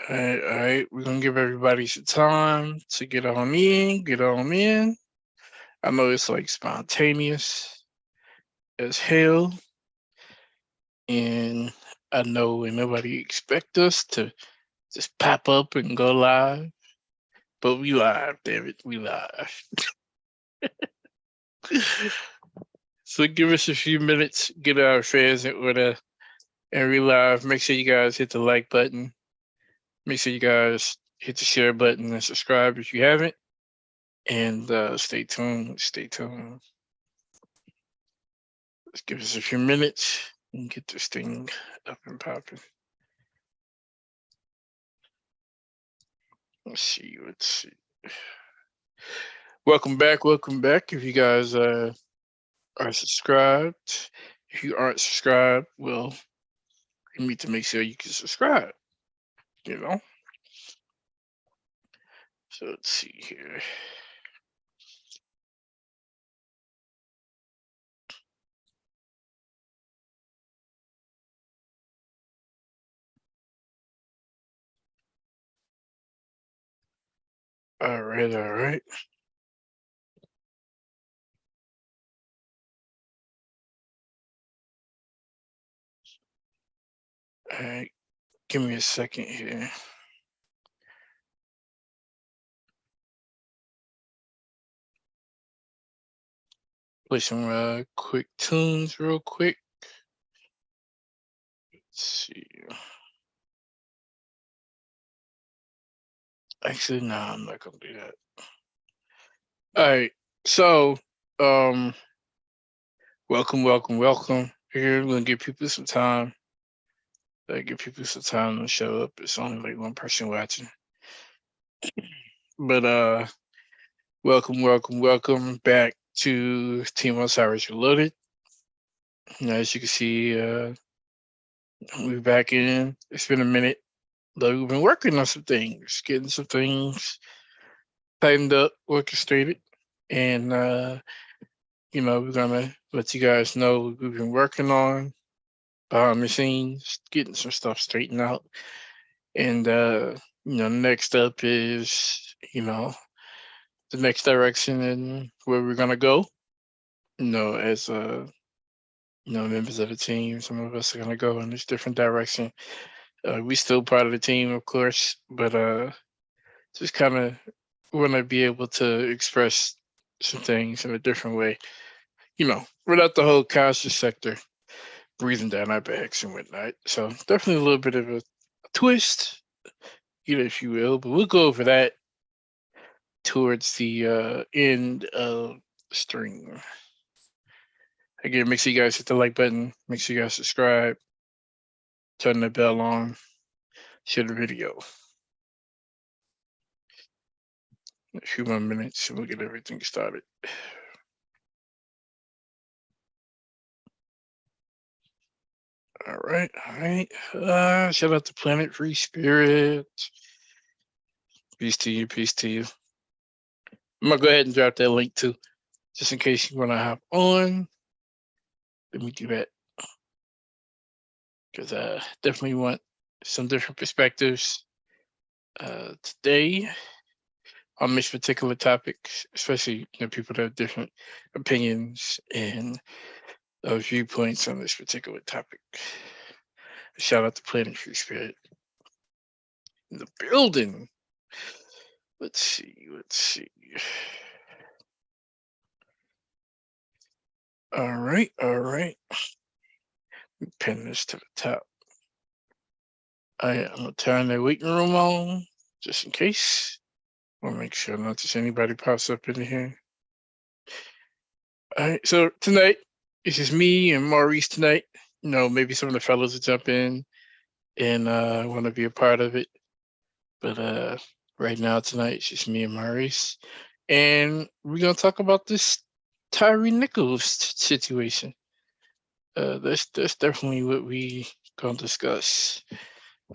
All right. We're gonna give everybody some time to get on in. Get on in. I know it's like spontaneous as hell, and I know when nobody expect us to just pop up and go live, but we live, damn it, we live. So give us a few minutes, get our affairs in order, and we live. Make sure you guys hit the like button. Make sure you guys hit the share button and subscribe if you haven't. And stay tuned. Stay tuned. Let's give us a few minutes and get this thing up and popping. Let's see. Let's see. Welcome back. Welcome back. If you guys are subscribed, if you aren't subscribed, well, you need to make sure you can subscribe. You know. So let's see here. All right. All right. All right. Give me a second here. Play some quick tunes real quick. Let's see. Actually, no, I'm not gonna do that. All right. So, welcome, welcome, welcome. Here, we're gonna give people some time. Give people some time to show up. It's only like one person watching. But welcome, welcome, welcome back to Team Osiris Reloaded. As you can see, we're back in. It's been a minute. Though we've been working on some things, getting some things tightened up, orchestrated, and we're gonna let you guys know what we've been working on behind the scenes, getting some stuff straightened out. And next up is the next direction and where we're gonna go. As members of the team, some of us are gonna go in this different direction. We still part of the team, of course, but just kind of want to be able to express some things in a different way. Without the whole conscious sector breathing down our backs and whatnot. So definitely a little bit of a twist, if you will. But we'll go over that towards the end of the stream. Again, make sure you guys hit the like button. Make sure you guys subscribe. Turn the bell on. Share the video. A few more minutes and we'll get everything started. All right, all right. Shout out to Planet Free Spirit. Peace to you, peace to you. I'm gonna go ahead and drop that link too, just in case you want to hop on. Let me do that because I definitely want some different perspectives today on this particular topic, especially people that have different opinions and viewpoints on this particular topic. Shout out to Planet Free Spirit in the building. Let's see. All right. Pin this to the top. I'm gonna turn the waiting room on just in case. I'll make sure not just anybody pops up in here. All right. So tonight, it's just me and Maurice tonight. Maybe some of the fellows will jump in and want to be a part of it. But right now, tonight, it's just me and Maurice. And we're going to talk about this Tyre Nichols situation. That's definitely what we going to discuss.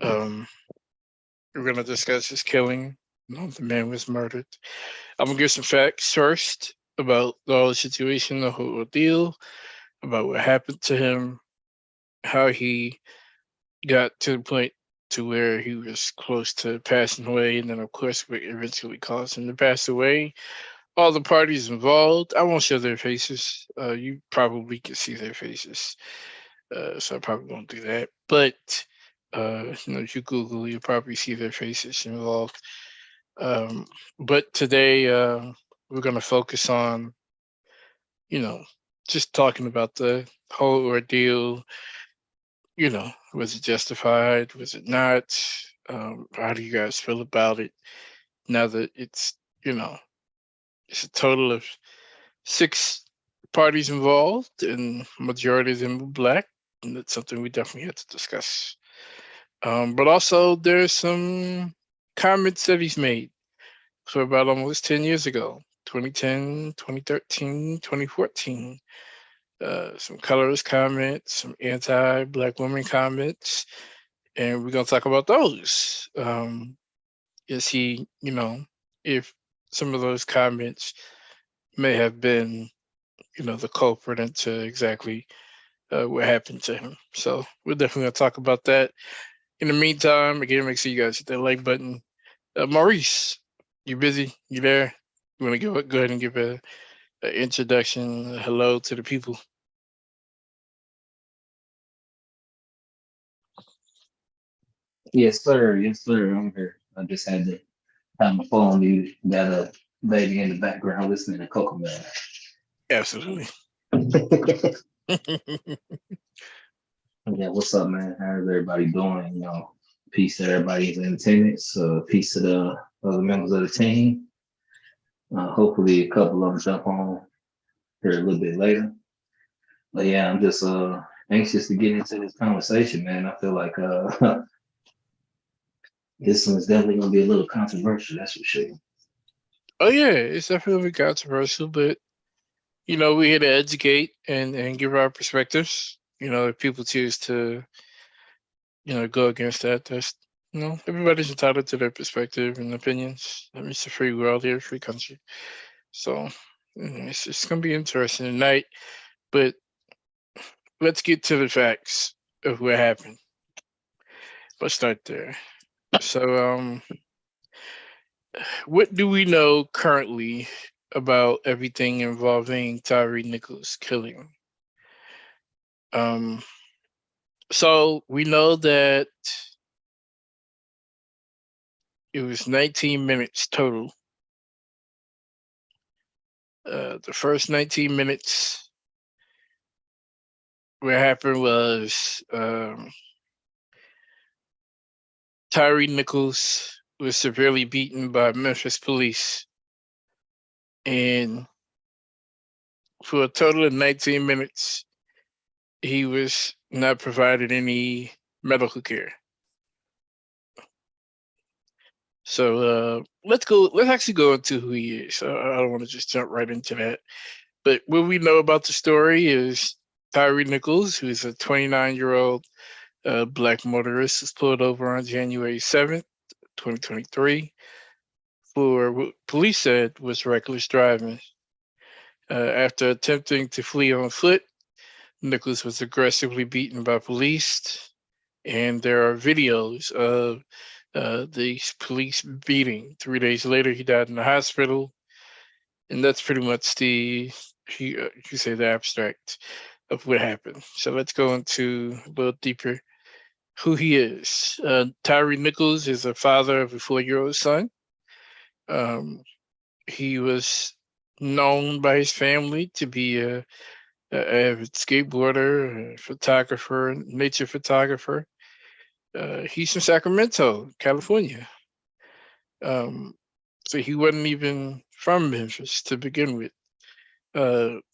We're going to discuss his killing. The man was murdered. I'm going to give some facts first about the whole situation, the whole ordeal, about what happened to him, how he got to the point to where he was close to passing away, and then of course what eventually caused him to pass away. All the parties involved, I won't show their faces. You probably can see their faces, so I probably won't do that. But if you Google, you'll probably see their faces involved. Um, but today we're going to focus on, you know, just talking about the whole ordeal. Was it justified? Was it not? How do you guys feel about it now that you know, it's a total of 6 parties involved, and majority of them were black, and that's something we definitely had to discuss. But also, there's some comments that he's made for about almost 10 years ago, 2010, 2013, 2014. Some colorist comments, some anti-black women comments, and we're going to talk about those. Is he, if some of those comments may have been, the culprit into exactly what happened to him. So we're definitely going to talk about that. In the meantime, again, make sure you guys hit that like button. Maurice, you busy? You there? You want to go ahead and give an introduction, a hello to the people? Yes, sir. Yes, sir. I'm here. I just had to have my phone muted. Got a baby in the background listening to Coco Man. Absolutely. Yeah, what's up, man? How's everybody doing? Peace to everybody's attendance. Peace to the other members of the team. Hopefully, a couple of them jump on here a little bit later. But yeah, I'm just anxious to get into this conversation, man. I feel like this one's definitely gonna be a little controversial. That's for sure. Oh yeah, it's definitely controversial, but we're here to educate and give our perspectives. If people choose to, go against that, that's everybody's entitled to their perspective and opinions. I mean, it's a free world here, free country. So it's gonna be interesting tonight. But let's get to the facts of what happened. Let's start there. So, what do we know currently about everything involving Tyre Nichols' killing? Um, so we know that it was 19 minutes total. The first 19 minutes, what happened was Tyre Nichols was severely beaten by Memphis police, and for a total of 19 minutes, he was not provided any medical care. So let's go. Let's actually go into who he is. I don't want to just jump right into that. But what we know about the story is Tyre Nichols, who is a 29-year-old black motorist, was pulled over on January 7th, 2023, for what police said was reckless driving. After attempting to flee on foot, Nichols was aggressively beaten by police, and there are videos of the police beating. 3 days later, he died in the hospital, and that's pretty much you say the abstract of what happened. So let's go into a little deeper who he is. Tyre Nichols is a father of a 4-year-old son. Um, he was known by his family to be a avid skateboarder, a photographer, nature photographer. He's from Sacramento, California. Um, so he wasn't even from Memphis to begin with.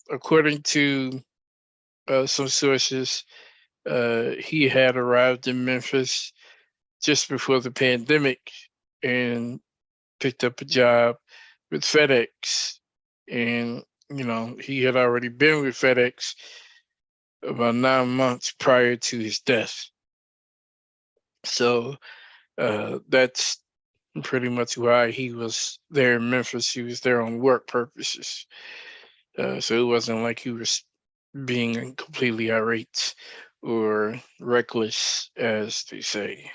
According to some sources, he had arrived in Memphis just before the pandemic and picked up a job with FedEx. And, he had already been with FedEx about 9 months prior to his death. So that's pretty much why he was there in Memphis. He was there on work purposes. So it wasn't like he was being completely irate or reckless, as they say.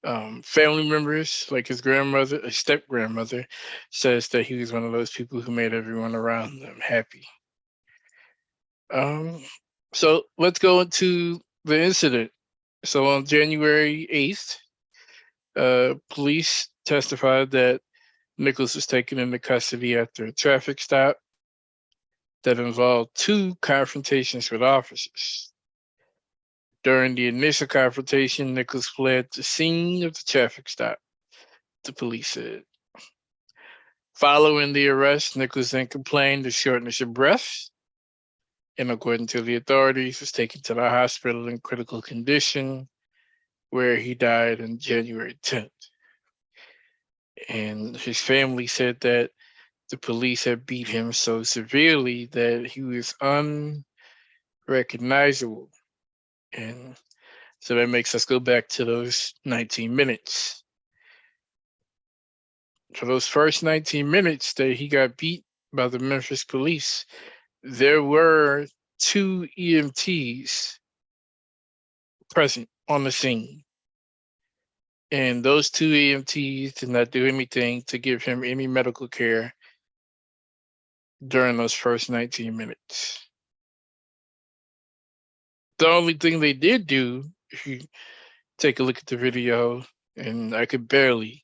Family members, like his grandmother, his step grandmother, says that he was one of those people who made everyone around them happy. Um, so let's go into the incident. So on January 8th, police testified that Nichols was taken into custody after a traffic stop that involved two confrontations with officers. During the initial confrontation, Nichols fled the scene of the traffic stop, the police said. Following the arrest, Nichols then complained of shortness of breath and, according to the authorities, was taken to the hospital in critical condition, where he died on January 10th. And his family said that the police had beat him so severely that he was unrecognizable. And so that makes us go back to those 19 minutes. For those first 19 minutes that he got beat by the Memphis police, there were two EMTs present on the scene. And those two EMTs did not do anything to give him any medical care during those first 19 minutes. The only thing they did do, if you take a look at the video, and I could barely,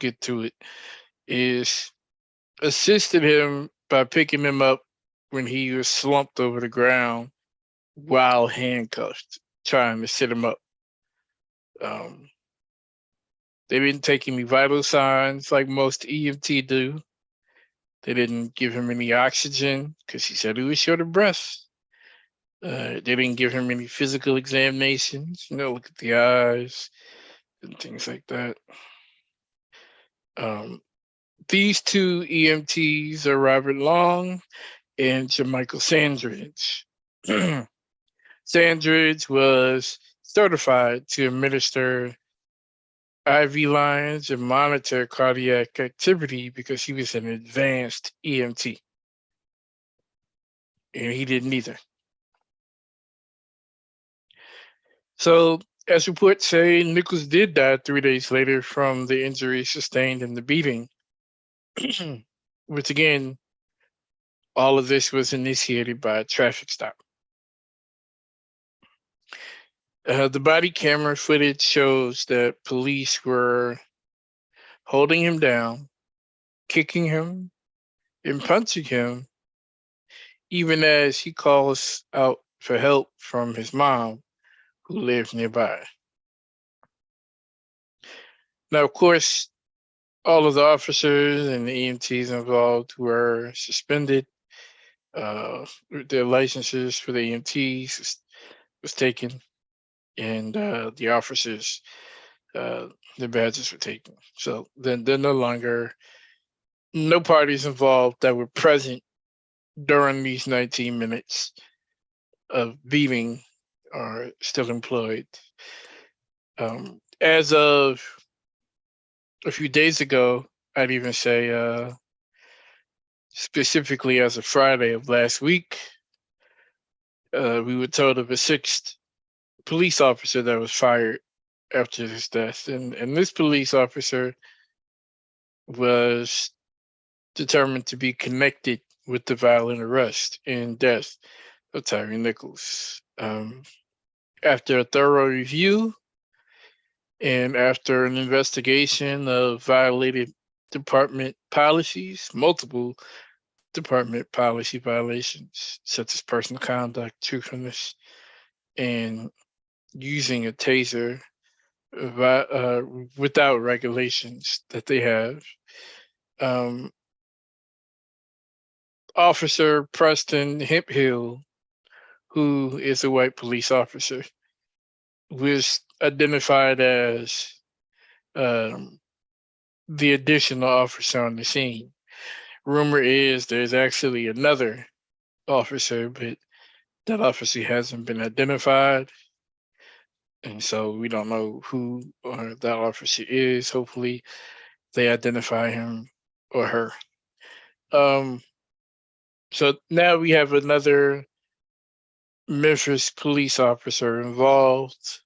get to it, is assisted him by picking him up when he was slumped over the ground while handcuffed, trying to sit him up. They didn't take any vital signs like most EMT do. They didn't give him any oxygen because he said he was short of breath. They didn't give him any physical examinations, look at the eyes and things like that. These two EMTs are Robert Long and Jermichael Sandridge. Sandridge was certified to administer IV lines and monitor cardiac activity because he was an advanced EMT. And he didn't either. So, as reports say, Nichols did die 3 days later from the injuries sustained in the beating, which again, all of this was initiated by a traffic stop. The body camera footage shows that police were holding him down, kicking him, and punching him, even as he calls out for help from his mom, who lives nearby. Now, of course, all of the officers and the EMTs involved were suspended. Their licenses for the EMTs was taken, and the officers, their badges were taken. So then they're no parties involved that were present during these 19 minutes of beating are still employed. As of a few days ago, I'd even say specifically as of Friday of last week, we were told of a sixth police officer that was fired after his death. And this police officer was determined to be connected with the violent arrest and death of Tyre Nichols. After a thorough review and after an investigation of violated department policies, multiple department policy violations, such as personal conduct, truthfulness, and using a taser without regulations that they have. Officer Preston Hemphill, who is a white police officer, was identified as the additional officer on the scene. Rumor is there's actually another officer, but that officer hasn't been identified. And so we don't know who that officer is. Hopefully they identify him or her. So now we have another Memphis police officer involved.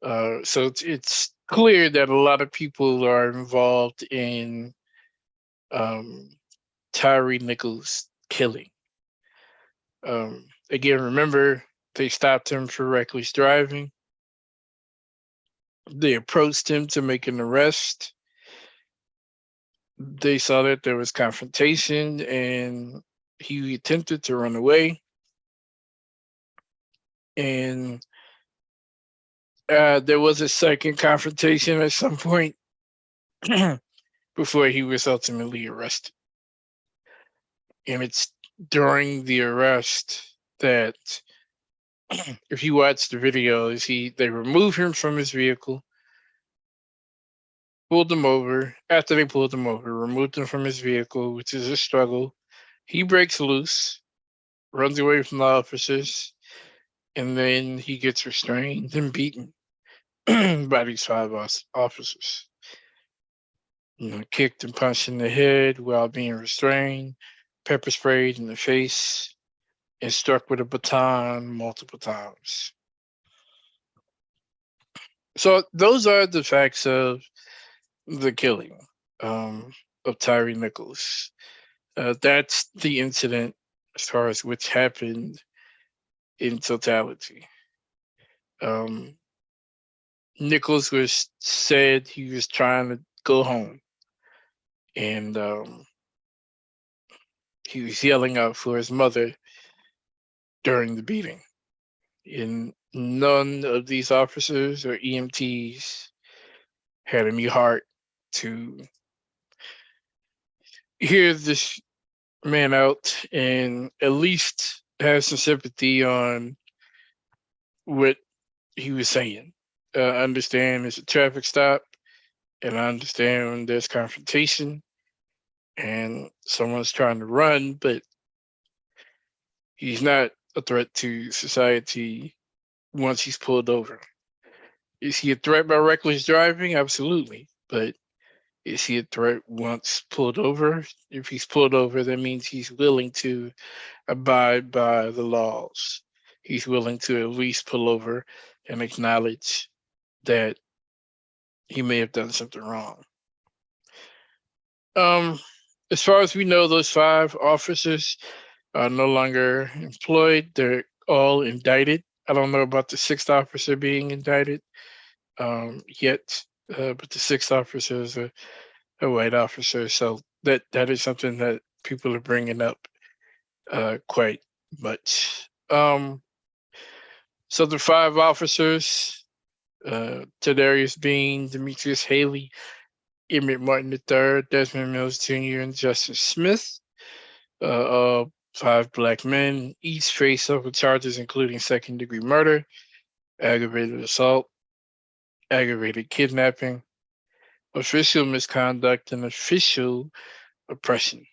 So it's clear that a lot of people are involved in Tyre Nichols killing. Again, remember, they stopped him for reckless driving. They approached him to make an arrest. They saw that there was confrontation and he attempted to run away. And there was a second confrontation at some point before he was ultimately arrested. And it's during the arrest that, if you watch the videos, they remove him from his vehicle, pulled him over. After they pulled him over, removed him from his vehicle, which is a struggle. He breaks loose, runs away from the officers, and then he gets restrained and beaten by these 5 officers. Kicked and punched in the head while being restrained, pepper sprayed in the face, and struck with a baton multiple times. So those are the facts of the killing of Tyre Nichols. That's the incident as far as which happened in totality. Nichols said he was trying to go home, and he was yelling out for his mother during the beating. And none of these officers or EMTs had any heart to hear this man out and at least have some sympathy on what he was saying. I understand it's a traffic stop, and I understand when there's confrontation and someone's trying to run, but he's not a threat to society once he's pulled over. Is he a threat by reckless driving? Absolutely. But is he a threat once pulled over? If he's pulled over, that means he's willing to abide by the laws. He's willing to at least pull over and acknowledge that he may have done something wrong. As far as we know, those 5 officers are no longer employed. They're all indicted. I don't know about the 6th officer being indicted yet, but the 6th officer is a white officer. So that is something that people are bringing up quite much. So the 5 officers, Tadarius Bean, Demetrius Haley, Emmett Martin III, Desmond Mills Jr., and Justin Smith, 5 black men, each face several charges, including second-degree murder, aggravated assault, aggravated kidnapping, official misconduct, and official oppression.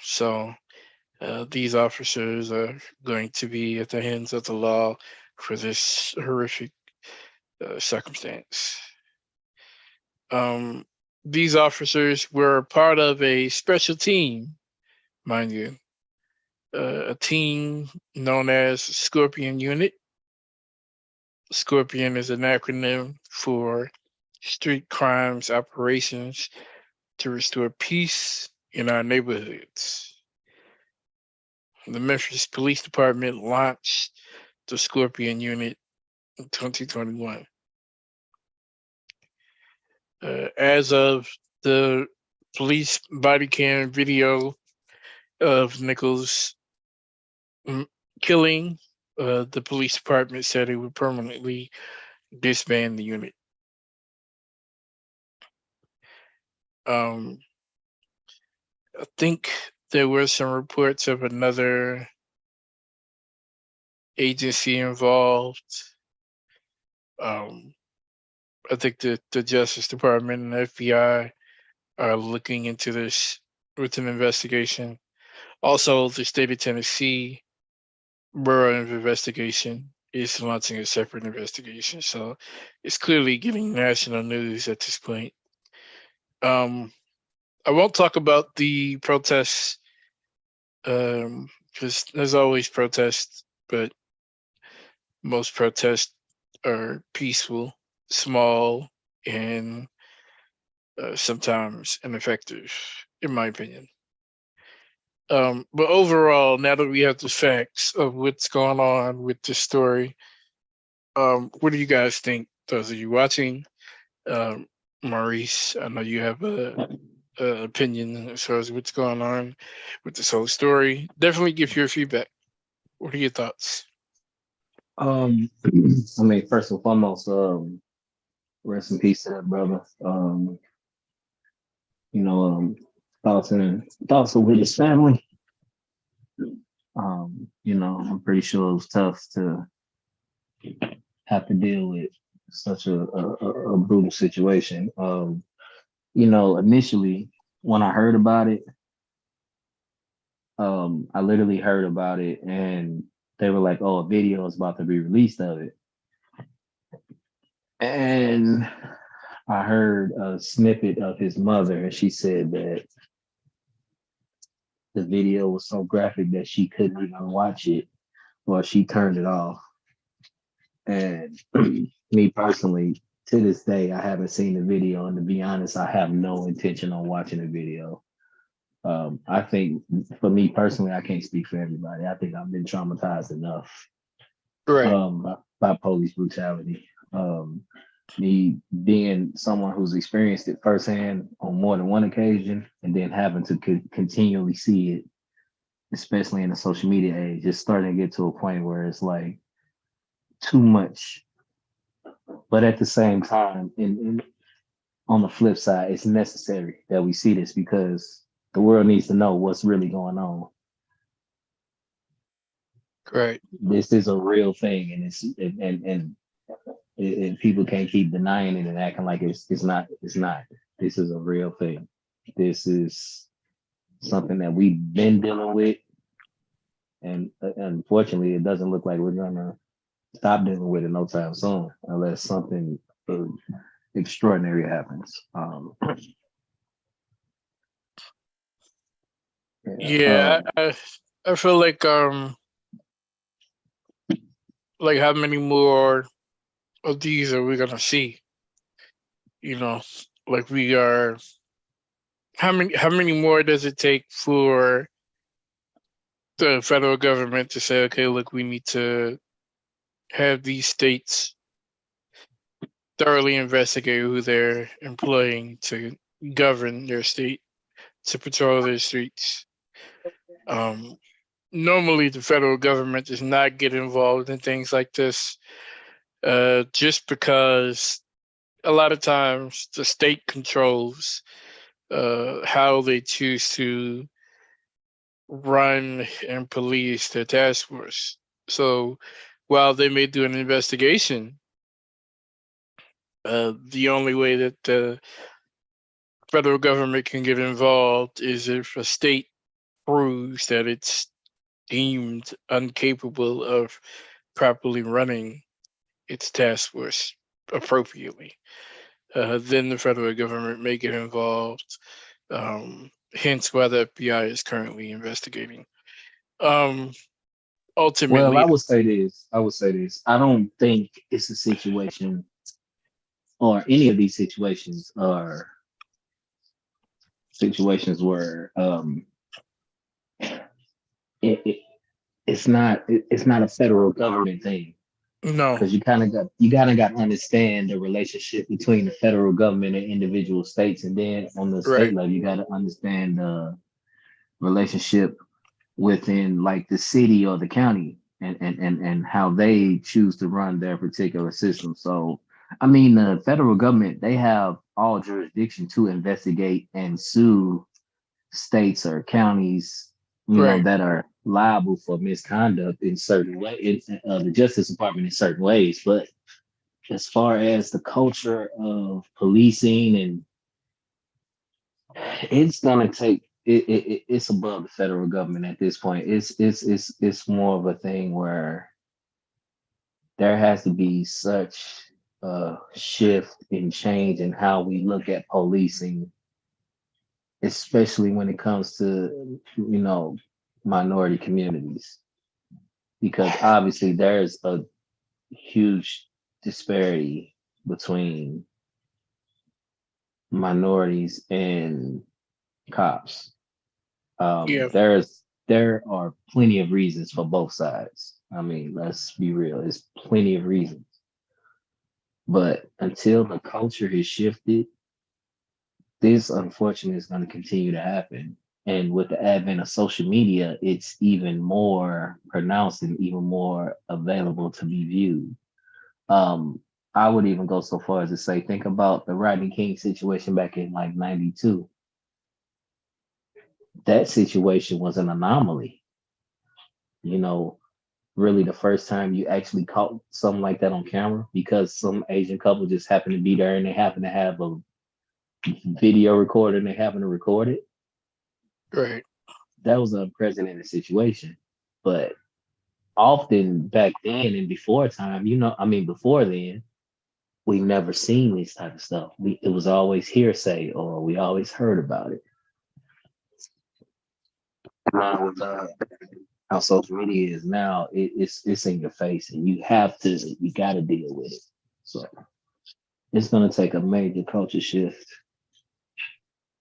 So these officers are going to be at the hands of the law for this horrific circumstance. These officers were part of a special team, mind you, a team known as Scorpion Unit. Scorpion is an acronym for Street Crimes Operations to Restore Peace in Our Neighborhoods. The Memphis Police Department launched the Scorpion Unit in 2021. As of the police body cam video of Nichols killing, the police department said it would permanently disband the unit. I think there were some reports of another agency involved. I think the Justice Department and the FBI are looking into this with an investigation. Also, the state of Tennessee Bureau of Investigation is launching a separate investigation. So it's clearly getting national news at this point. I won't talk about the protests because there's always protests, but most protests are peaceful, small, and sometimes ineffective, in my opinion. But overall, now that we have the facts of what's going on with this story, what do you guys think? Those of you watching, um, Maurice, I know you have a opinion as far as what's going on with this whole story. Definitely give your feedback. What are your thoughts? I mean, first and foremost, rest in peace to that brother. You know, thoughts are with his family. You know, I'm pretty sure it was tough to have to deal with such a brutal situation. You know, initially when I heard about it, I literally heard about it and they were like, "Oh, a video is about to be released of it," and I heard a snippet of his mother, and she said that the video was so graphic that she couldn't even watch it, or she turned it off. And me personally, to this day, I haven't seen the video, and to be honest, I have no intention on watching the video. I think for me personally, I can't speak for everybody. I think I've been traumatized enough Right. by police brutality. Me being someone who's experienced it firsthand on more than one occasion, and then having to continually see it, especially in the social media age, it's starting to get to a point where it's like too much. But at the same time, on the flip side, it's necessary that we see this because the world needs to know what's really going on. Right. This is a real thing, and and people can't keep denying it and acting like it's not. It's not. This is a real thing. This is something that we've been dealing with, and unfortunately, it doesn't look like we're gonna stop dealing with it no time soon, unless something extraordinary happens. Yeah, I feel like how many more of these are we gonna see? You know, like we are. How many more does it take for the federal government to say, okay, look, we need to have these states thoroughly investigate who they're employing to govern their state, to patrol their streets. Um, Normally, the federal government does not get involved in things like this, just because a lot of times the state controls how they choose to run and police their task force. So while they may do an investigation, the only way that the federal government can get involved is if a state proves that it's deemed incapable of properly running its task force appropriately. Then the federal government may get involved. Hence why the FBI is currently investigating. Um, well, Ultimately, I would say this. I don't think it's a situation, or any of these situations are situations where it, it it's not a federal government thing, no, because you kind of got to understand the relationship between the federal government and individual states, and then on the right, state level you got to understand the relationship within like the city or the county, and how they choose to run their particular system. So I mean, the federal government, they have all jurisdiction to investigate and sue states or counties, you know, right. that are liable for misconduct in certain ways, the Justice Department in certain ways. But as far as the culture of policing, and it's gonna take it's above the federal government at this point. It's more of a thing where there has to be such a shift and change in how we look at policing, especially when it comes to, you know, minority communities, because obviously there's a huge disparity between minorities and cops. Yeah. There are plenty of reasons for both sides. I mean, let's be real. There's plenty of reasons. But until the culture has shifted, this unfortunately is going to continue to happen. And with the advent of social media, it's even more pronounced and even more available to be viewed. Um, I would even go so far as to say, think about the Rodney King situation back in like '92. That situation was an anomaly. You know, really the first time you actually caught something like that on camera because some Asian couple just happened to be there and they happen to have a video recorder and they happen to record it. Right. That was an unprecedented situation. But often back then and before time, before then, we never seen this type of stuff. It was always hearsay or we always heard about it. Now with how social media is now, it's in your face and you got to deal with it. So it's going to take a major culture shift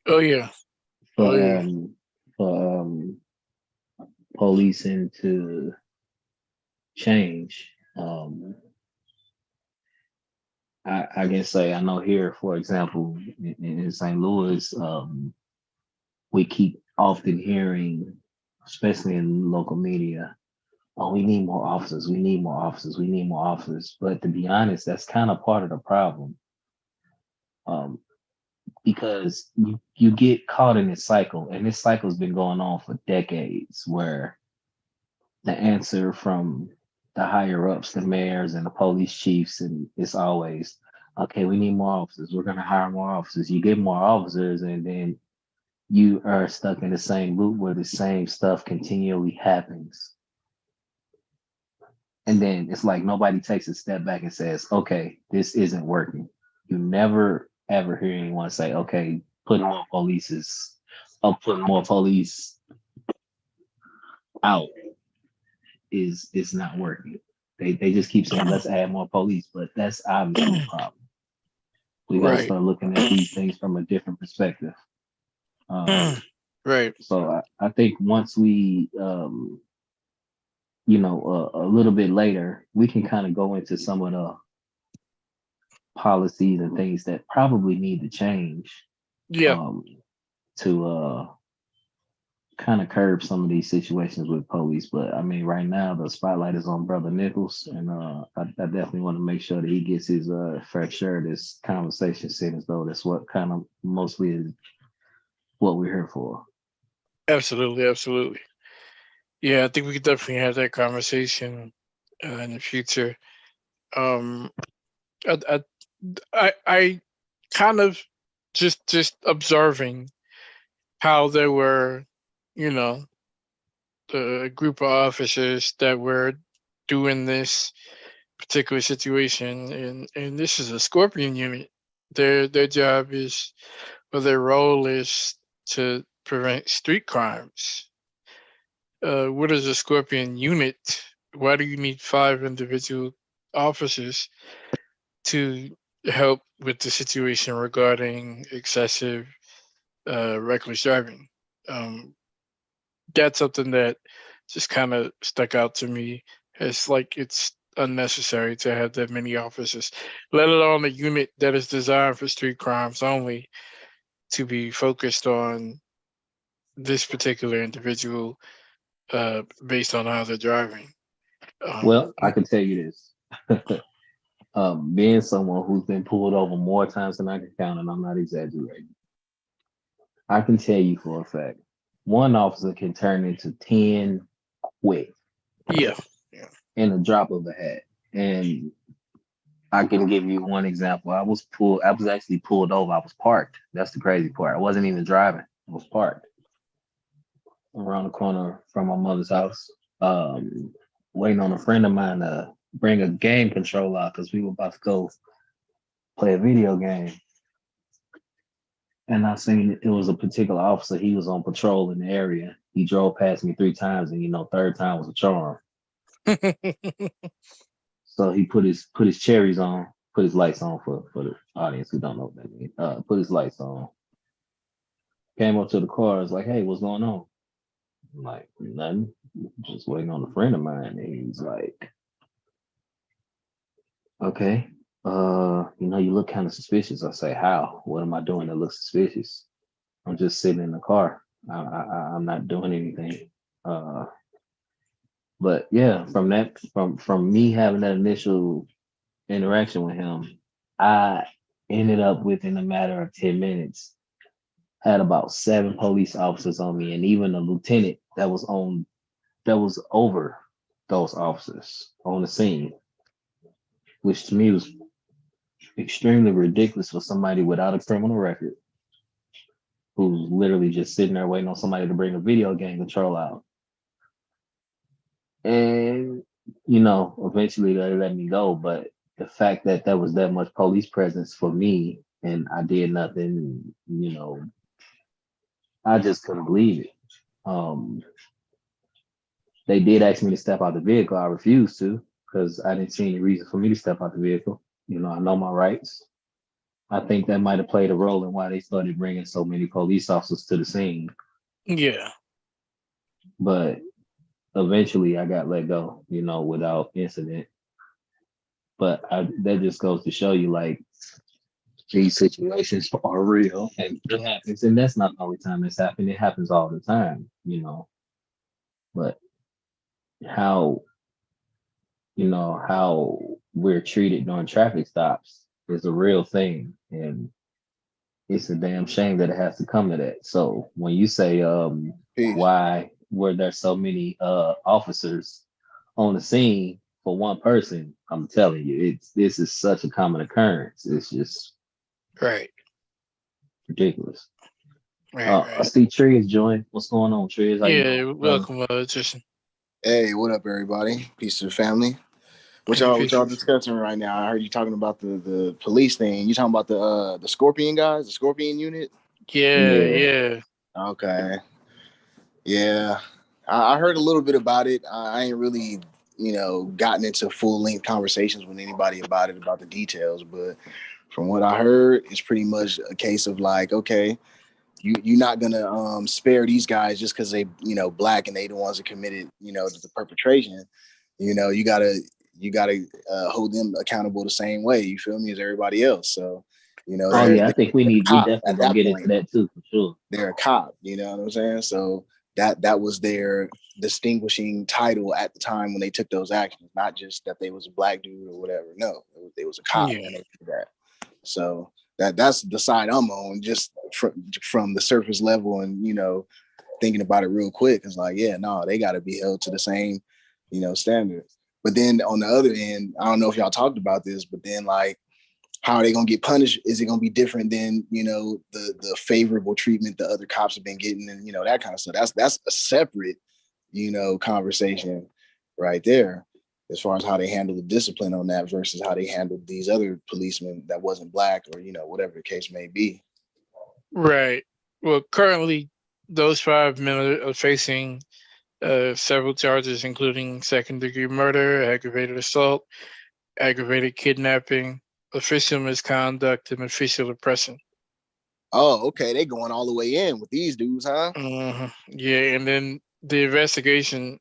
Oh yeah. Oh for yeah. policing to change. I can say I know here, for example, in St. Louis, we keep often hearing, especially in local media, oh, we need more officers, we need more officers, we need more officers. But to be honest, that's kind of part of the problem. Um, because you get caught in this cycle, and this cycle's been going on for decades, where the answer from the higher ups, the mayors and the police chiefs, and it's always, okay, we need more officers. We're gonna hire more officers. You get more officers, and then you are stuck in the same loop where the same stuff continually happens. And then it's like nobody takes a step back and says, okay, this isn't working. You never ever hear anyone say, okay, putting more putting more police out is not working. They just keep saying let's add more police, but that's obviously a problem. We got to Right. start looking at these things from a different perspective. Right. So I think once we, a little bit later, we can kind of go into some of the policies and things that probably need to change Yeah. to kind of curb some of these situations with police. But I mean, right now the spotlight is on Brother Nichols, and I definitely want to make sure that he gets his fair share of this conversation, seeing as though that's what kind of mostly is what we're here for. Absolutely. Absolutely. Yeah, I think we could definitely have that conversation in the future. Um, I, I, I kind of just observing how there were, you know, the group of officers that were doing this particular situation, and this is a Scorpion unit. Their job is, or their role is to prevent street crimes. What is a Scorpion unit? Why do you need 5 individual officers to help with the situation regarding excessive reckless driving? Um, that's something that just kind of stuck out to me. It's like it's unnecessary to have that many officers, let alone a unit that is designed for street crimes only, to be focused on this particular individual based on how they're driving. Well, Um, I can tell you this. Being someone who's been pulled over more times than I can count, and I'm not exaggerating, I can tell you for a fact, one officer can turn into 10 quick yeah, yeah. in a drop of a hat. And I can give you one example. I was actually pulled over. I was parked. That's the crazy part. I wasn't even driving. I was parked around the corner from my mother's house. Um, Waiting on a friend of mine to bring a game controller out because we were about to go play a video game. And I seen it was a particular officer. He was on patrol in the area. He drove past me 3 times, and third time was a charm. So he put his cherries on, put his lights on for the audience who don't know what that means. Put his lights on. Came up to the car, was like, "Hey, what's going on?" I'm like, "Nothing. Just waiting on a friend of mine." And he's like, "Okay, you look kind of suspicious." I say, "How? What am I doing that looks suspicious? I'm just sitting in the car. I'm not doing anything." But yeah, from me having that initial interaction with him, I ended up within a matter of 10 minutes had about 7 police officers on me, and even a lieutenant that was over those officers on the scene, which to me was extremely ridiculous for somebody without a criminal record who's literally just sitting there waiting on somebody to bring a video game control out. And eventually they let me go, but the fact that there was that much police presence for me and I did nothing, I just couldn't believe it. They did ask me to step out the vehicle. I refused to because I didn't see any reason for me to step out the vehicle. I know my rights. I think that might have played a role in why they started bringing so many police officers to the scene. Yeah. But eventually I got let go, without incident. But that just goes to show you, like, these situations are real and it happens. And that's not the only time it's happened. It happens all the time, But how, how we're treated during traffic stops is a real thing. And it's a damn shame that it has to come to that. So when you say, Peace. why were there so many officers on the scene for one person, I'm telling you, this is such a common occurrence. It's just Right. ridiculous. Right. I see Trey has joined. What's going on, Trey? How you Yeah. doing? Welcome, Tristan. Hey, what up, everybody? Peace to the family. What Hey, y'all peace. discussing right now? I heard you talking about the police thing. You talking about the Scorpion guys, the Scorpion unit? Yeah. Yeah. Okay. Yeah. I heard a little bit about it. I ain't really, gotten into full length conversations with anybody about it, about the details. But from what I heard, it's pretty much a case of like, okay, you're not gonna spare these guys just because they black and they the ones that committed the perpetration. You gotta hold them accountable the same way, you feel me, as everybody else. So Oh yeah, I they're think we definitely at gonna that get into point. that too for sure. They're a cop, you know what I'm saying? So that was their distinguishing title at the time when they took those actions, not just that they was a black dude or whatever. No, they was a cop Yeah. and they did that. So that's the side I'm on, just from the surface level, and thinking about it real quick. It's like, yeah, no, they got to be held to the same, standard. But then on the other end, I don't know if y'all talked about this, but then like, how are they gonna get punished? Is it gonna be different than the favorable treatment the other cops have been getting, and that kind of stuff? That's a separate conversation right there, as far as how they handle the discipline on that versus how they handled these other policemen that wasn't black, or whatever the case may be. Right. Well, currently, those 5 men are facing several charges, including second-degree murder, aggravated assault, aggravated kidnapping, official misconduct, and official oppression. Oh, okay, they going all the way in with these dudes, huh? Yeah, and then the investigation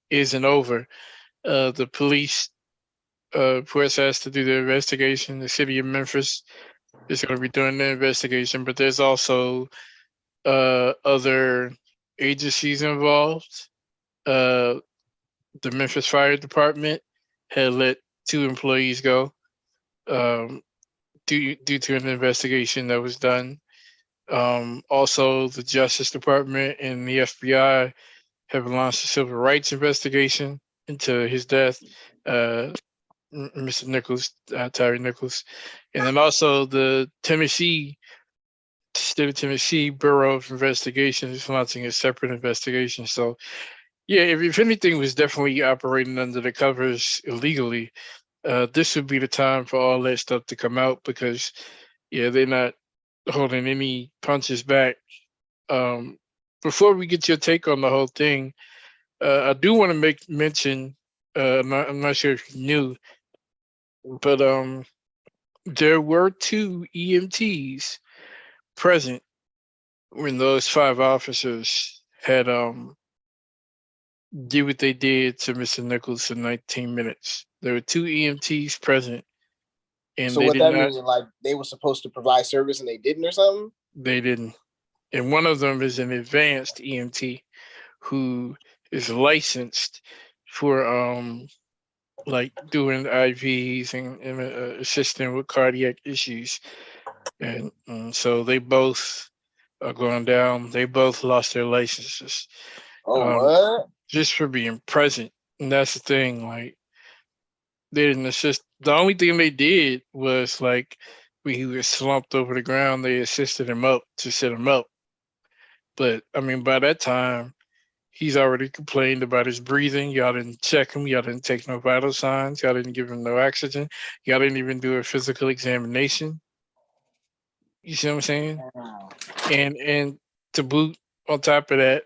isn't over. The police force has to do the investigation. The city of Memphis is going to be doing the investigation, but there's also other agencies involved. The Memphis Fire Department had let 2 employees go due to an investigation that was done. Also, the Justice Department and the FBI have launched a civil rights investigation into his death, Mr. Nichols, Tyre Nichols, and then also the State of Tennessee Bureau of Investigation is launching a separate investigation. So, yeah, if anything was definitely operating under the covers illegally, this would be the time for all that stuff to come out because, yeah, they're not holding any punches back. Before we get your take on the whole thing, I do want to make mention. I'm not sure if you knew, But there were 2 EMTs present when those 5 officers had did what they did to Mr. Nichols in 19 minutes. There were 2 EMTs present, and So they what did that not. mean? Like they were supposed to provide service and they didn't or something? They didn't. And one of them is an advanced EMT who is licensed for like doing IVs and assisting with cardiac issues. And so they both are going down. They both lost their licenses Oh, um, what? just for being present. And that's the thing. Like they didn't assist. The only thing they did was like when he was slumped over the ground, they assisted him up to sit him up. But I mean, by that time, he's already complained about his breathing. Y'all didn't check him. Y'all didn't take no vital signs. Y'all didn't give him no oxygen. Y'all didn't even do a physical examination. You see what I'm saying? Wow. And to boot, on top of that,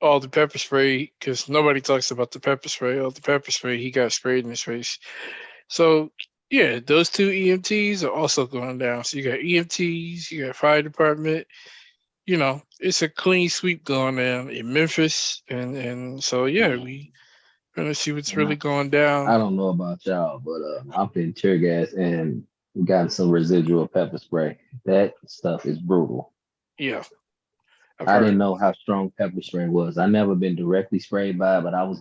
all the pepper spray, because nobody talks about the pepper spray. All the pepper spray, he got sprayed in his face. So yeah, those 2 EMTs are also going down. So you got EMTs, you got fire department. You know, it's a clean sweep going down in Memphis, and so yeah, we gonna see what's And really going I down. don't know about y'all, but I've been tear gas and gotten some residual pepper spray. That stuff is brutal. Yeah, I've I heard. didn't know how strong pepper spray was. I never been directly sprayed by it, but I was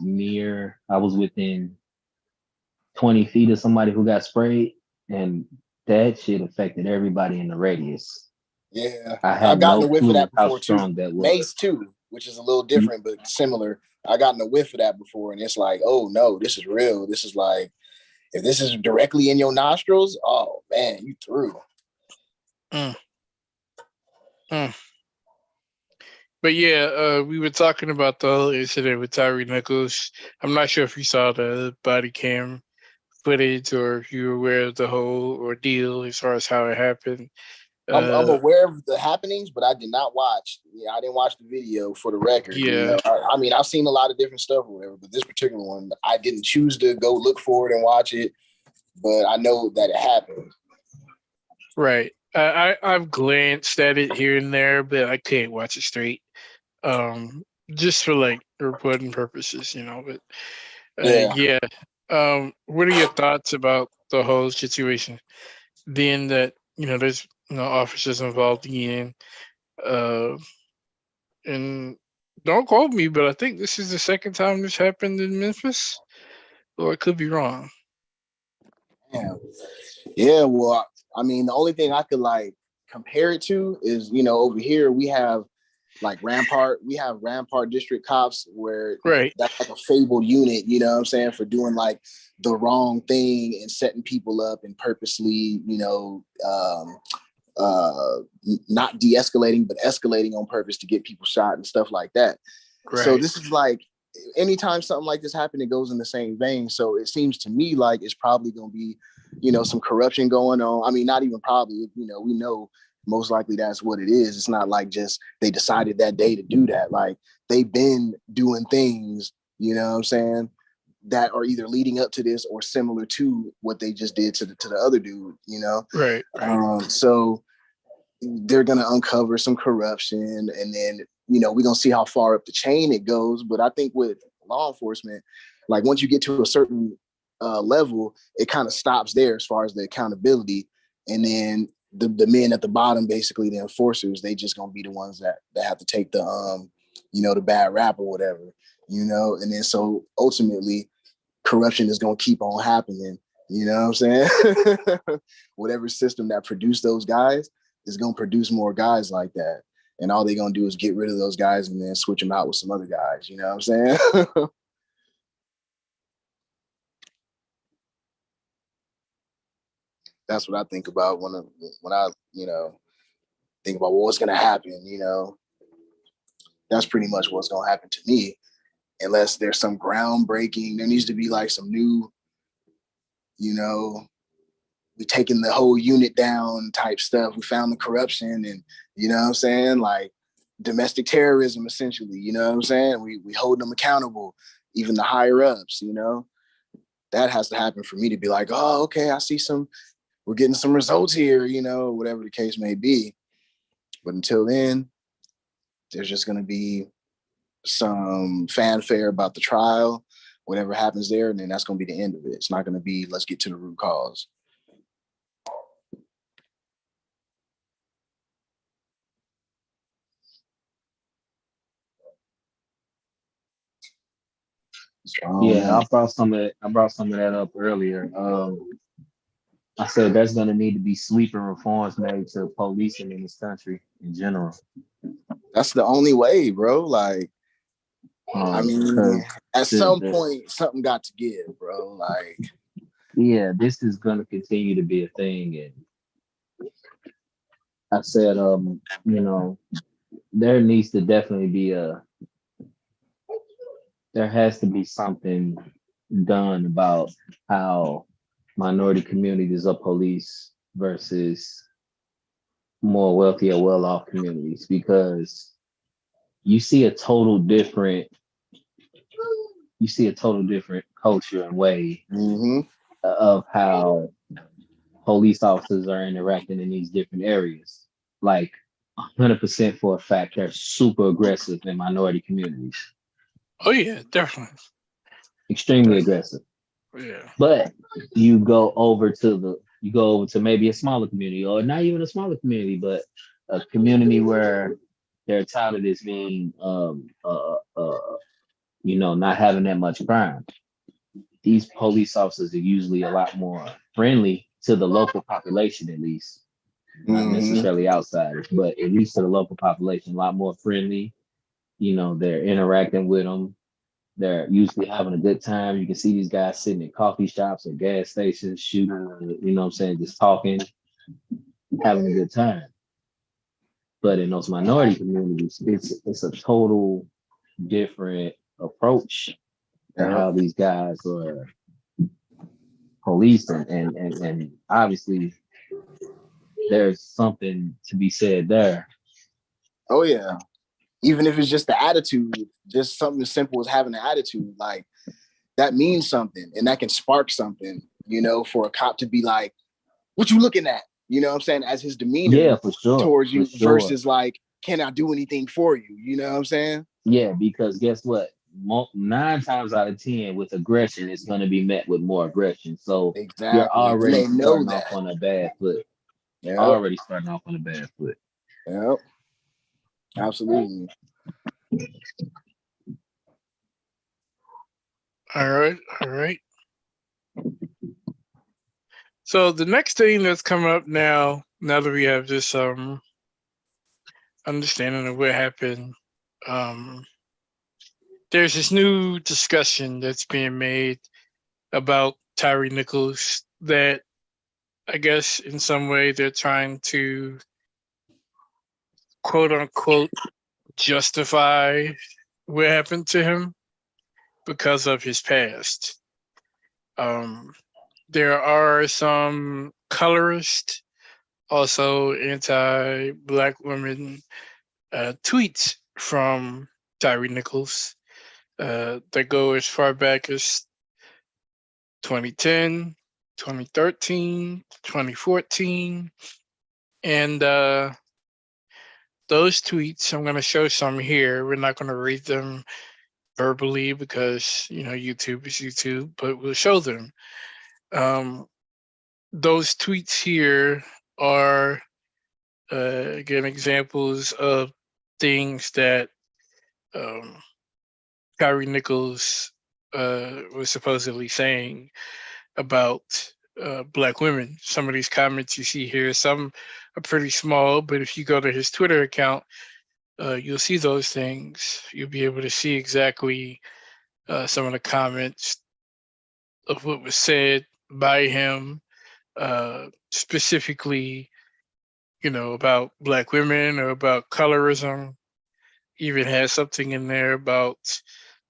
within 20 feet of somebody who got sprayed, and that shit affected everybody in the radius. Yeah, I I've had gotten no a whiff of clue that how before too. strong that was. Mace too, which is a little different but similar. I gotten a whiff of that before, and it's like, oh no, this is real. This is like, if this is directly in your nostrils, oh man, you through. Mm, mm. But yeah, we were talking about the whole incident with Tyre Nichols. I'm not sure if you saw the body cam footage or if you were aware of the whole ordeal as far as how it happened. I'm Uh, aware of the happenings, but I did not watch. Yeah, I didn't watch the video for the record. You yeah, know, I mean, I've seen a lot of different stuff or whatever, but this particular one, I didn't choose to go look for it and watch it. But I know that it happened. right. I've glanced at it here and there, but I can't watch it straight. Just for like reporting purposes, you know. But Yeah. yeah. What are your thoughts about the whole situation? Being that there's officers involved again, uh, and don't quote me, but I think this is the second time this happened in Memphis, or I could be wrong. Yeah. Yeah. Well, I mean, the only thing I could like compare it to is, over here we have like Rampart District Cops where Right, that's like a fabled unit, you know what I'm saying, for doing like the wrong thing and setting people up and purposely, uh, not de-escalating, but escalating on purpose to get people shot and stuff like that. So right, this is like, anytime something like this happens, it goes in the same vein. So it seems to me like it's probably going to be, some corruption going on. I mean, not even probably, we know most likely that's what it is. It's not like just they decided that day to do that. Like they've been doing things, you know what I'm saying, that are either leading up to this or similar to what they just did to the other dude, right, right, So they're going to uncover some corruption, and then we're going to see how far up the chain it goes. But I think with law enforcement, like once you get to a certain level, it kind of stops there as far as the accountability, and then the men at the bottom, basically the enforcers, they just going to be the ones that have to take the the bad rap or whatever, and then so ultimately corruption is going to keep on happening. You know what I'm saying? Whatever system that produced those guys is going to produce more guys like that. And all they're going to do is get rid of those guys and then switch them out with some other guys. You know what I'm saying? That's what I think about when I think about what's going to happen. That's pretty much what's going to happen to me, unless there's some groundbreaking. There needs to be like some new, you know, we taking the whole unit down type stuff. We found the corruption, and you know what I'm saying, like domestic terrorism essentially. You know what I'm saying? We holding them accountable, even the higher ups. that has to happen for me to be like, oh, okay, I see we're getting some results here, whatever the case may be. But until then, there's just going to be some fanfare about the trial, whatever happens there, and then that's going to be the end of it. It's not going to be, let's get to the root cause. Yeah, I brought some of that up earlier. I said there's gonna need to be sweeping reforms made to policing in this country in general. That's the only way, bro. Like, I mean, at some point, something got to give, bro. Like, yeah, this is gonna continue to be a thing, and I said, there needs to definitely be there has to be something done about how minority communities are policed versus more wealthy or well-off communities, because you see a total different culture and way of how police officers are interacting in these different areas. Like 100% for a fact, they're super aggressive in minority communities. Oh yeah, definitely. Extremely aggressive. Yeah. But you go over to maybe a smaller community, or not even a smaller community, but a community where they're touted as being not having that much crime. These police officers are usually a lot more friendly to the local population, at least. Not necessarily outsiders, but at least to the local population, a lot more friendly. They're interacting with them. They're usually having a good time. You can see these guys sitting in coffee shops or gas stations, shooting, just talking, having a good time. But in those minority communities, it's a total different approach to how these guys are policed, and obviously there's something to be said there. Oh yeah. Even if it's just the attitude, just something as simple as having an attitude, like that means something, and that can spark something, for a cop to be like, what you looking at? You know what I'm saying? As his demeanor for sure, towards you versus like, can I do anything for you? You know what I'm saying? Yeah, because guess what? 9 times out of 10 with aggression, it's going to be met with more aggression. So exactly. You're already starting off on a bad foot. Yep. Already starting off on a bad foot. Yep. Absolutely. All right. So the next thing that's coming up now that we have this understanding of what happened, there's this new discussion that's being made about Tyre Nichols that I guess in some way they're trying to quote unquote justify what happened to him because of his past. There are some colorist, also anti-Black women tweets from Tyre Nichols that go as far back as 2010, 2013, 2014. And those tweets, I'm going to show some here. We're not going to read them verbally because, YouTube is YouTube, but we'll show them. Those tweets here are, again, examples of things that Tyre Nichols was supposedly saying about Black women. Some of these comments you see here, some are pretty small, but if you go to his Twitter account, you'll see those things. You'll be able to see exactly some of the comments of what was said by him, specifically, about Black women or about colorism. Even has something in there about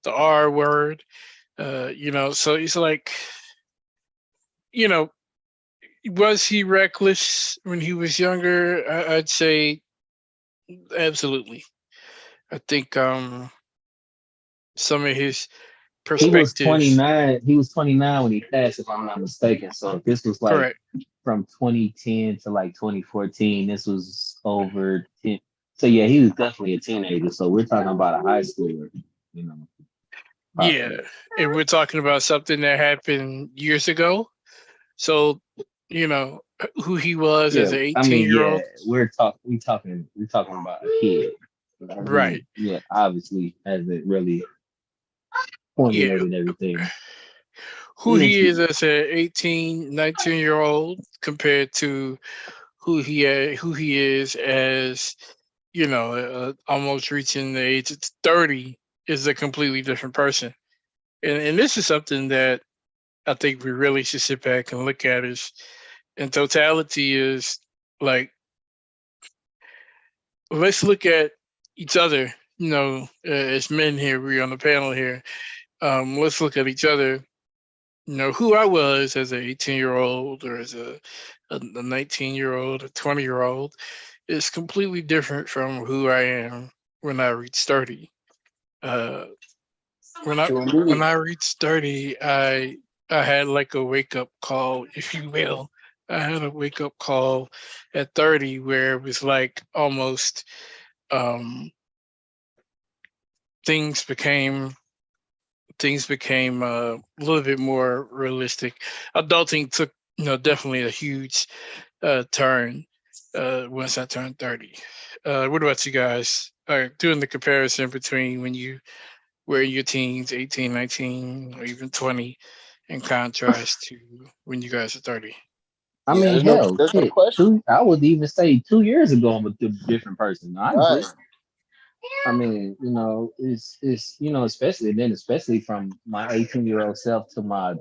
the R word, so he's like, was he reckless when he was younger? I'd say absolutely. I think some of his He was perspectives. 29. He was 29 when he passed, if I'm not mistaken. So if this was like Correct. from 2010 to like 2014, this was over 10. So yeah, he was definitely a teenager. So we're talking about a high schooler, you know. Yeah. Possibly. And we're talking about something that happened years ago. So, you know, who he was as Yeah, an I mean, 18-year-old. yeah, we're talking about a kid who, Right. yeah, obviously hasn't really Yeah. formulated everything. Who he is Eventually, as an 18, 19-year-old compared to who he is as, almost reaching the age of 30 is a completely different person. And this is something that I think we really should sit back and look at is in totality is like, let's look at each other, as men here, we're on the panel here. Let's look at each other, who I was as an 18-year-old or as a 19-year-old, a 20-year-old is completely different from who I am when I reach 30. Uh, when I True when indeed. I reached 30, I had like a wake up call, if you will. I had a wake up call at 30 where it was like almost um, things became a little bit more realistic. Adulting took definitely a huge turn once I turned 30. What about you guys? Doing the comparison between when you were in your teens, 18, 19, or even 20, in contrast to when you guys are 30. I Yeah, mean, hell, there's no shit. question. I would even say 2 years ago, I'm a different person. Honestly, Right. I mean, especially from my 18-year-old self to my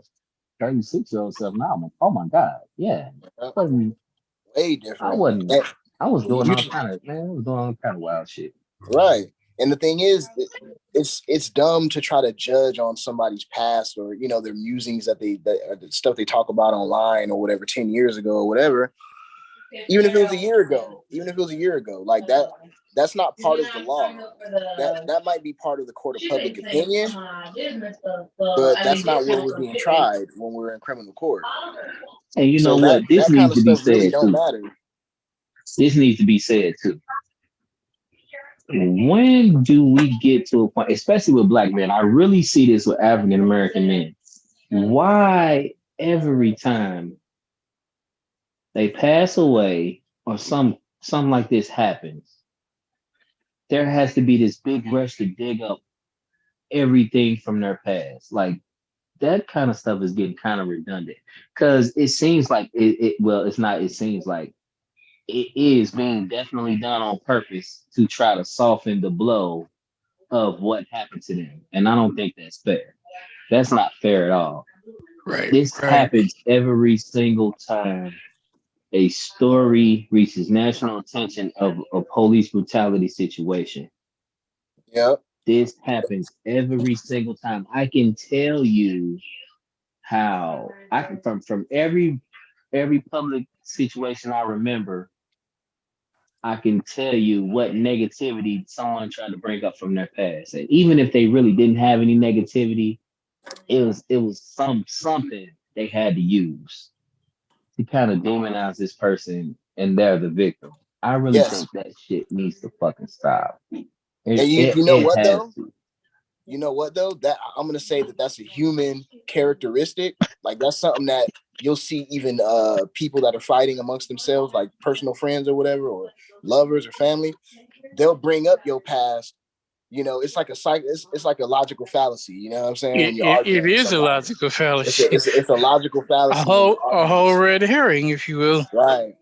36-year-old self now. I'm like, oh my god, yeah, Yeah, wasn't way I different. wasn't And I was doing you all kind of man, I was doing all kind of wild shit. right. And the thing is, it's dumb to try to judge on somebody's past or their musings or the stuff they talk about online or whatever 10 years ago or whatever. Even if it was a year ago, like that's not part of the law. That might be part of the court of public opinion, but that's not where we're being tried when we're in criminal court. And you know So what? This that kind needs of to be stuff really said don't too. matter. This needs to be said too. When do we get to a point, especially with black men? I really see this with African American men. Why every time they pass away or something like this happens, there has to be this big rush to dig up everything from their past. Like that kind of stuff is getting kind of redundant because it seems like well, it's not. It seems like it is being definitely done on purpose to try to soften the blow of what happened to them, and I don't think that's fair. That's not fair at all. Right, This right. happens every single time a story reaches national attention of a police brutality situation. Yep. This happens every single time. I can tell you how I can from every public situation I remember, I can tell you what negativity someone tried to bring up from their past. And even if they really didn't have any negativity, it was something they had to use to kind of demonize this person and they're the victim. I really Yes. think that shit needs to fucking stop. And It you it, you know it what has though? to. You know what though? That I'm gonna say that's a human characteristic. Like that's something that you'll see even people that are fighting amongst themselves, like personal friends or whatever, or lovers or family. They'll bring up your past. It's like a it's like a logical fallacy. You know what I'm saying? When It, you're it, arguing it with is a somebody, logical fallacy, it's a logical a fallacy when whole you're a arguing with whole red someone. herring, if you will. Right.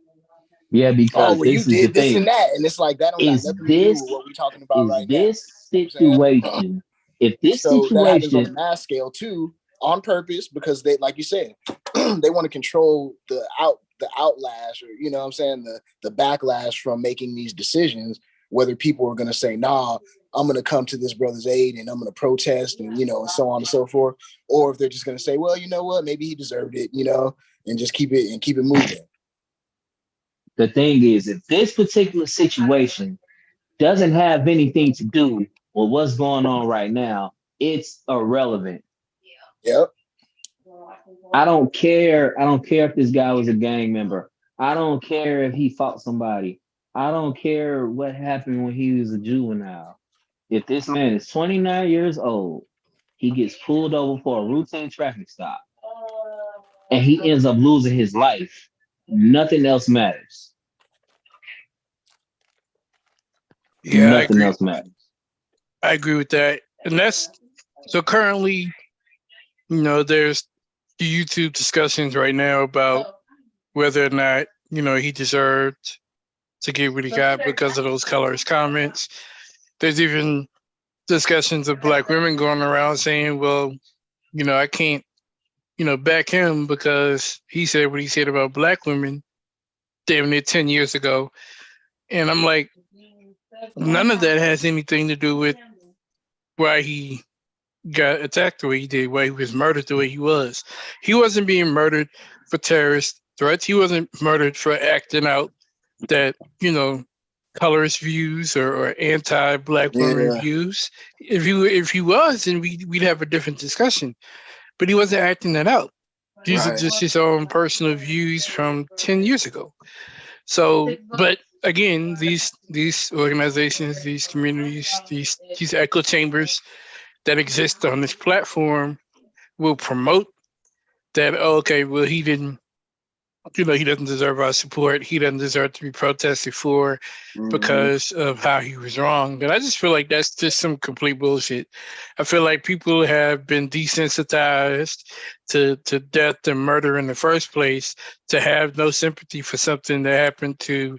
Yeah, Oh, because well, you this is the did this and thing. that, and it's like that don't got Is nothing to do this with what we're talking about is right now. this You know what I'm saying? situation? If this So that happens on a situation, mass scale too, on purpose, because they, like you said, they want to control the outlash, or what I'm saying, the backlash from making these decisions. Whether people are going to say, "Nah, I'm going to come to this brother's aid and I'm going to protest," and and so on and so forth, or if they're just going to say, "Well, you know what, maybe he deserved it," and just keep it moving. the thing is, if this particular situation doesn't have anything to do with what's going on right now, it's irrelevant. Yep. I don't care. I don't care if this guy was a gang member. I don't care if he fought somebody. I don't care what happened when he was a juvenile. If this man is 29 years old, he gets pulled over for a routine traffic stop, and he ends up losing his life. Nothing else matters. Yeah, I Nothing agree. else matters. I agree with that. And that's so currently, there's the YouTube discussions right now about whether or not, he deserved to get what he got because of those colorist comments. There's even discussions of black women going around saying, well, I can't, back him because he said what he said about black women damn near 10 years ago. And I'm like, none of that has anything to do with why he got attacked the way he did, why he was murdered the way he was. He wasn't being murdered for terrorist threats. He wasn't murdered for acting out that, colorist views or anti-black women Yeah. views. If he was, then we'd have a different discussion. But he wasn't acting that out. These are Right. just his own personal views from 10 years ago. So, but again, these organizations, these communities, these echo chambers that exist on this platform will promote that. Oh, okay, well, he didn't. He doesn't deserve our support. He doesn't deserve to be protested for Mhm. because of how he was wrong. And I just feel like that's just some complete bullshit. I feel like people have been desensitized to death and murder in the first place to have no sympathy for something that happened to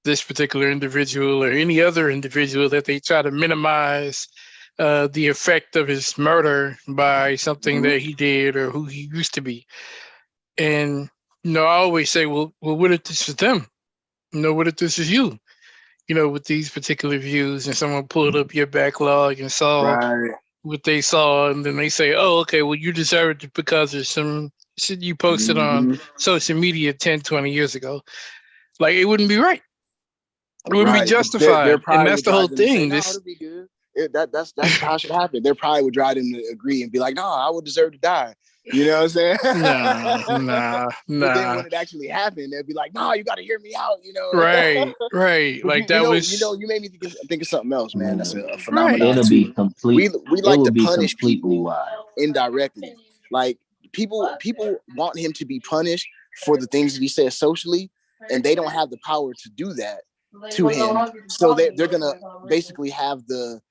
this particular individual or any other individual, that they try to minimize the effect of his murder by something Mhm. that he did or who he used to be. And I always say, well, what if this is them? What if this is you? With these particular views, and someone pulled up your backlog and saw Right. what they saw, and then they say, "Oh, okay, well, you deserved it because of some shit you posted on Mhm. social media 10, 20 years ago." Like, it wouldn't be right. It wouldn't be Right. But their justified, and pride that's would the whole drive them to say, thing. no, This it'll be good. That's how it should happen. Their pride would drive them to agree and be like, no, I would deserve to die. You know what I'm saying? But then nah. when it actually happened, they'd be like, no, you got to hear me out, Right. But Like, that was you made me think of something else, man. That's a right. phenomenon It'll be too. complete. We It like will to be punish completely people wild. indirectly. Like people want him to be punished for the things that he says socially, and they don't have the power to do that to him. So they're gonna basically have the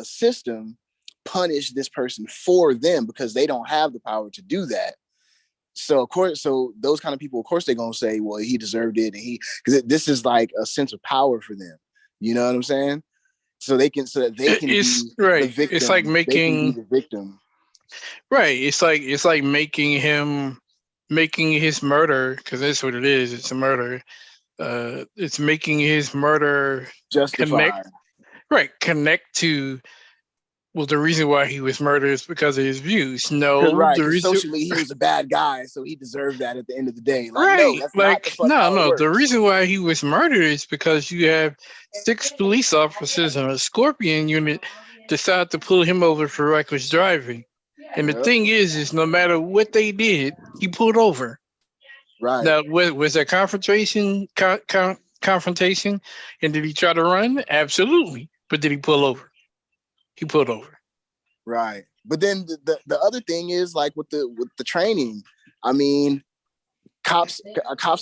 system punish this person for them because they don't have the power to do that. So of course, so those kind of people, of course, they're gonna say, well, he deserved it, and because this is like a sense of power for them. You know what I'm saying? So that they can It's be the right. It's like victim. They can be making the victim. right. It's like making his murder, because that's what it is. It's a murder. It's making his murder connect Justified. connect to, well, the reason why he was murdered is because of his views. No, Right, the because reason socially he was a bad guy, so he deserved that at the end of the day. Like, no, right, that's not the like, fuck no, how it no. The works. reason why he was murdered is because you have 6 police officers and a Scorpion unit decide to pull him over for reckless driving. And the Yep. thing is no matter what they did, he pulled over. Right. Now, was there confrontation, and did he try to run? Absolutely. But did he pull over? He pulled over. Right. But then the other thing is like with the training. I mean, cops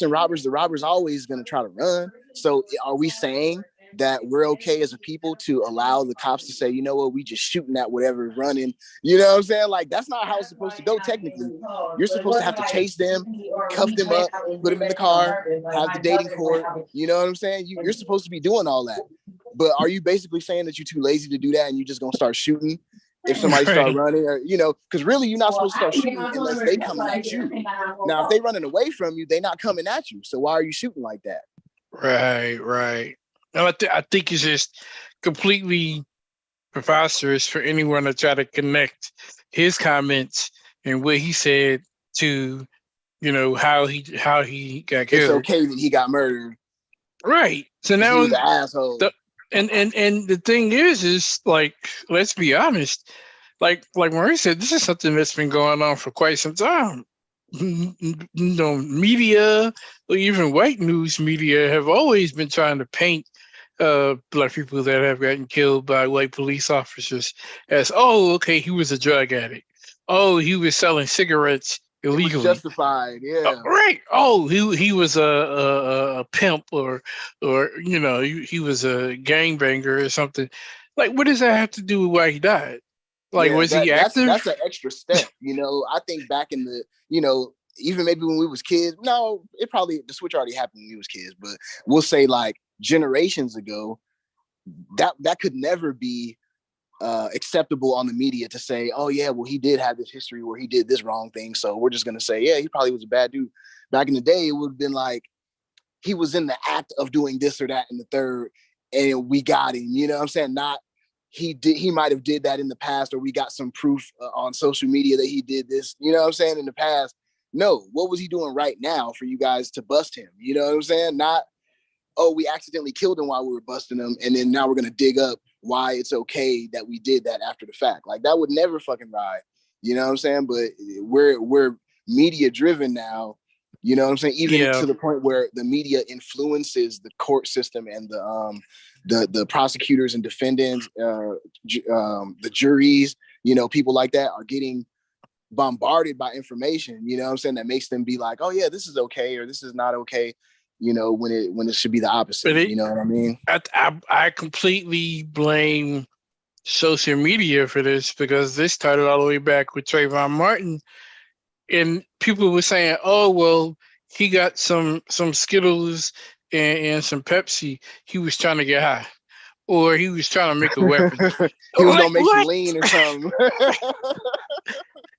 and robbers, the robbers always going to try to run. So are we saying that we're okay as a people to allow the cops to say, you know what, we just shooting at whatever is running? You know what I'm saying? Like, that's not how it's supposed to go. Technically, you're supposed to have to chase them, cuff them up, put them in the car, have the dating court. You know what I'm saying? You're supposed to be doing all that. But are you basically saying that you're too lazy to do that and you're just gonna start shooting if somebody start Right. running, or because really you're not supposed to start shooting unless they coming at you. Now, if they running away from you, they not coming at you. So why are you shooting like that? Right. And I think it's just completely preposterous for anyone to try to connect his comments and what he said to, how he got It's killed. okay that he got murdered Right. So because he now was an asshole. the and the thing is like, let's be honest, like Marie said, this is something that's been going on for quite some time. Media or even white news media have always been trying to paint black people that have gotten killed by white police officers as, oh, okay, he was a drug addict. Oh, he was selling cigarettes It was illegally. justified. Yeah. Right. Oh, he was a pimp, or he was a gangbanger or something. Like, what does that have to do with why he died? Like, Yeah, was he that's active? an extra step. I think back in the, even maybe when we was kids, no, it probably the switch already happened when we was kids, but we'll say like generations ago, that could never be acceptable on the media to say, oh yeah, well he did have this history where he did this wrong thing, so we're just gonna say, yeah, he probably was a bad dude. Back in the day, it would have been like he was in the act of doing this or that and the third, and we got him. You know what I'm saying? Not he might have did that in the past, or we got some proof on social media that he did this. You know what I'm saying? In the past, no. What was he doing right now for you guys to bust him? You know what I'm saying? Not, oh, we accidentally killed him while we were busting him, and then now we're gonna dig up why it's okay that we did that after the fact. Like that would never fucking ride. You know what I'm saying? But we're media driven now. You know what I'm saying? Even Yeah. to the point where the media influences the court system and the prosecutors and defendants, the juries. People like that are getting bombarded by information. You know what I'm saying? That makes them be like, oh yeah, this is okay or this is not okay. When it should be the opposite. You know what I mean? I completely blame social media for this, because this started all the way back with Trayvon Martin, and people were saying, "Oh, well, he got some Skittles and some Pepsi. He was trying to get high, or he was trying to make a weapon." He was Like, gonna make some what? lean or something.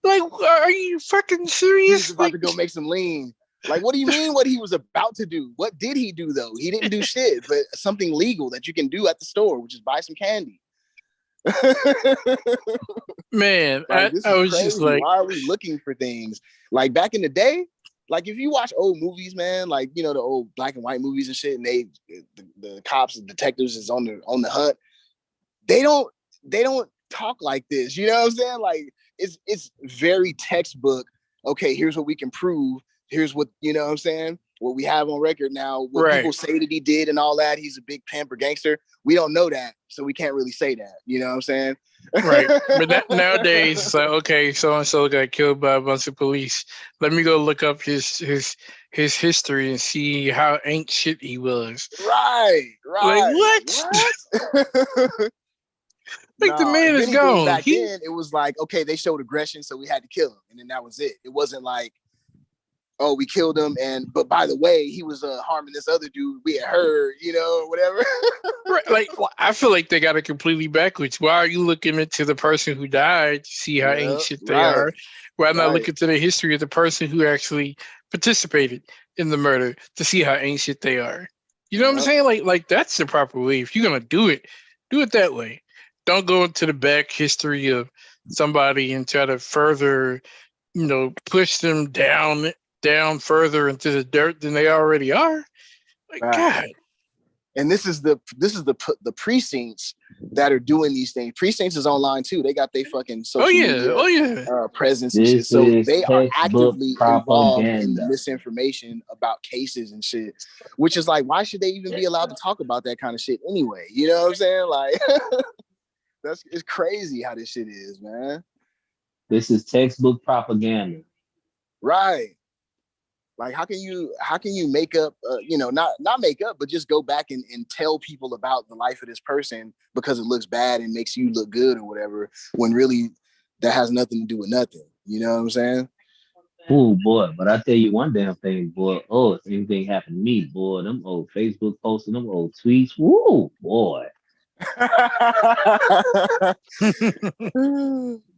Like, are you fucking He was serious? about Like, to go make some lean. Like, what do you mean? What he was about to do? What did he do though? He didn't do shit, but something legal that you can do at the store, which is buy some candy. man, Like, this I is was just crazy. like, Why are we looking for things? Like back in the day, like if you watch old movies, man, like the old black and white movies and shit, and the cops and detectives is on the hunt, they don't talk like this. You know what I'm saying? Like it's very textbook. Okay, here's what we can prove. Here's what, you know what I'm saying? What we have on record now, what right. people say that he did and all that. He's a big pimp or gangster. We don't know that, so we can't really say that. You know what I'm saying? Right. But nowadays, it's like, okay, so and so got killed by a bunch of police. Let me go look up his history and see how ain't shit he was. Right. Like, what? Like, the No, man if is anything, gone. back then it was like, okay, they showed aggression, so we had to kill him, and then that was it. It wasn't like, oh, we killed him, but by the way, he was harming this other dude we had heard, whatever. Right. Like, I feel like they got it completely backwards. Why are you looking into the person who died to see how Yeah, ancient they right, are? Why not look right. into the history of the person who actually participated in the murder to see how ancient they are? You know what I'm Yep. saying? Like that's the proper way. If you're gonna do it that way. Don't go into the back history of somebody and try to further, push them down further into the dirt than they already are. Like, Right. God. And this is the precincts that are doing these things. Precincts is online too. They got their fucking social media presence and shit. So they are actively involved in misinformation about cases and shit. Which is like, why should they even be allowed to talk about that kind of shit anyway? You know what I'm saying? Like, it's crazy how this shit is, man. This is textbook propaganda. Right. Like, how can you make up, not make up, but just go back and tell people about the life of this person because it looks bad and makes you look good or whatever, when really that has nothing to do with nothing. You know what I'm saying? Oh boy, but I tell you one damn thing, boy. Oh, if anything happened to me, boy, them old Facebook posts and them old tweets. Woo, boy.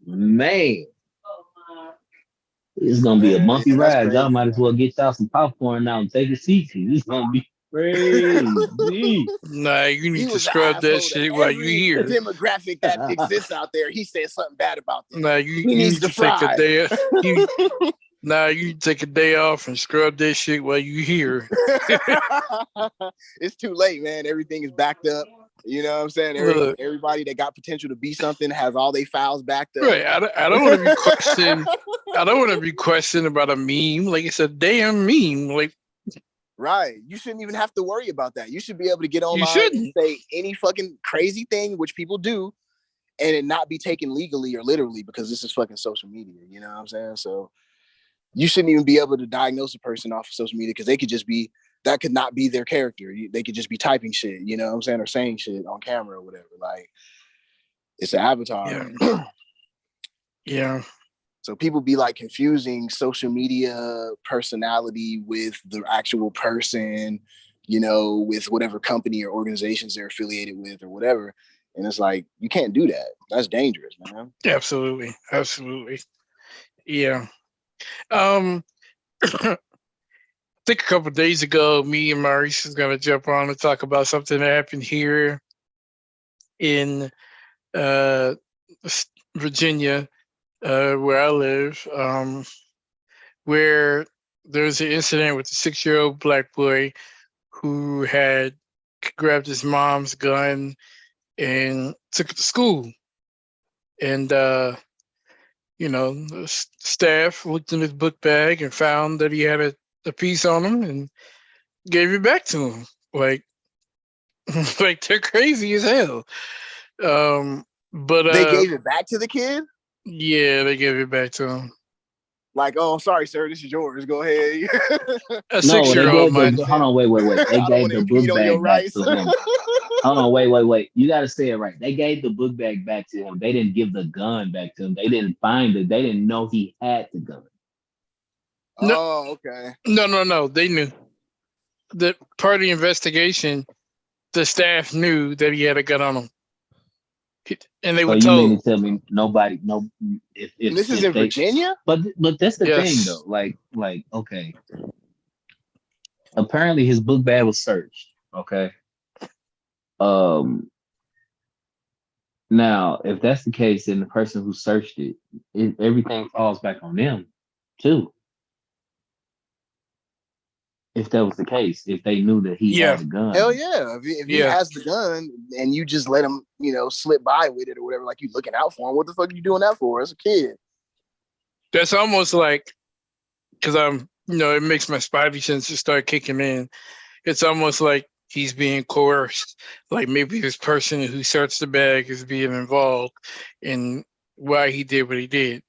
Man. It's gonna be a bumpy ride. Y'all might as well get y'all some popcorn now and take a seat. It's gonna be crazy. Nah, you need to was scrub that shit while you here. Demographic that exists out there, he said something bad about them. Nah, you need to take a day. You need to take a day off and scrub that shit while you here. It's too late, man. Everything is backed up. You know what I'm saying? Look. Everybody that got potential to be something has all their files backed up. Right. I don't want to be questioned. I don't want to be questioned about a meme. Like, it's a damn meme. Like, right. You shouldn't even have to worry about that. You should be able to get you online and shouldn't. say any fucking crazy thing, which people do, and it not be taken legally or literally because this is fucking social media. You know what I'm saying? So you shouldn't even be able to diagnose a person off of social media because they could just be, that could not be their character. They could just be typing shit, you know what I'm saying, or saying shit on camera or whatever. Like, it's an avatar. Yeah. Yeah. So people be like confusing social media personality with the actual person, you know, with whatever company or organizations they're affiliated with or whatever. And it's like, you can't do that. That's dangerous, man. Absolutely. Absolutely. Yeah. I think a couple of days ago, me and Maurice is going to jump on and talk about something that happened here in Virginia, where I live, where there's an incident with a 6-year-old black boy who had grabbed his mom's gun and took it to school. And, the staff looked in his book bag and found that he had a piece on him and gave it back to him. Like, like they're crazy as hell. But they gave it back to the kid? Yeah, they gave it back to him. Like, oh, I'm sorry, sir, this is yours. Go ahead. A No, they 6-year-old, gave the, hold on, wait. They gave the book bag back to him. Hold on, wait. You got to say it right. They gave the book bag back to him. They didn't give the gun back to him. They didn't find it. They didn't know he had the gun. No, oh, okay. No. They knew. The part of the investigation, the staff knew that he had a gun on him. And they were you told. mean to tell me nobody? No. If this is in Virginia, but that's the thing though. Like okay. Apparently, his book bag was searched. Okay. Now, if that's the case, then the person who searched it, everything falls back on them too. If that was the case, if they knew that he had a gun. Hell yeah. If he has the gun and you just let him, slip by with it or whatever, like you looking out for him, what the fuck are you doing that for as a kid? That's almost like, because it makes my spidey senses start kicking in. It's almost like he's being coerced. Like maybe this person who searched the bag is being involved in why he did what he did.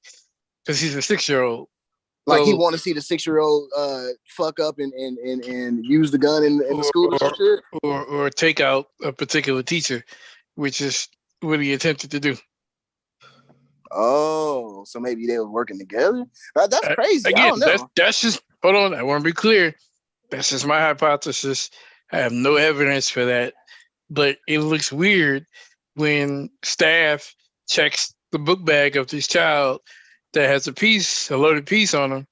Because he's a 6-year-old. Like he want to see the 6-year-old fuck up and use the gun in the school or shit? Or take out a particular teacher, which is what he attempted to do. Oh, so maybe they were working together? That's crazy. Again, I don't know. That's just, hold on, I want to be clear. That's just my hypothesis. I have no evidence for that. But it looks weird when staff checks the book bag of this child that has a loaded piece on them,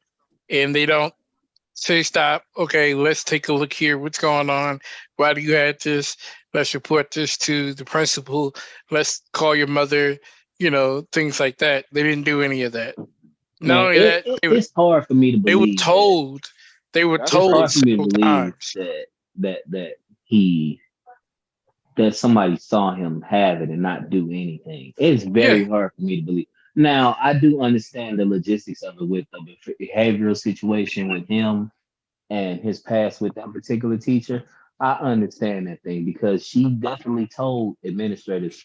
and they don't say, stop, okay, let's take a look here. What's going on? Why do you have this? Let's report this to the principal. Let's call your mother, things like that. They didn't do any of that. Not only that, it's hard for me to believe. They were told several times that somebody saw him have it and not do anything. It's very hard for me to believe. Now, I do understand the logistics of it with the behavioral situation with him and his past with that particular teacher. I understand that thing because she definitely told administrators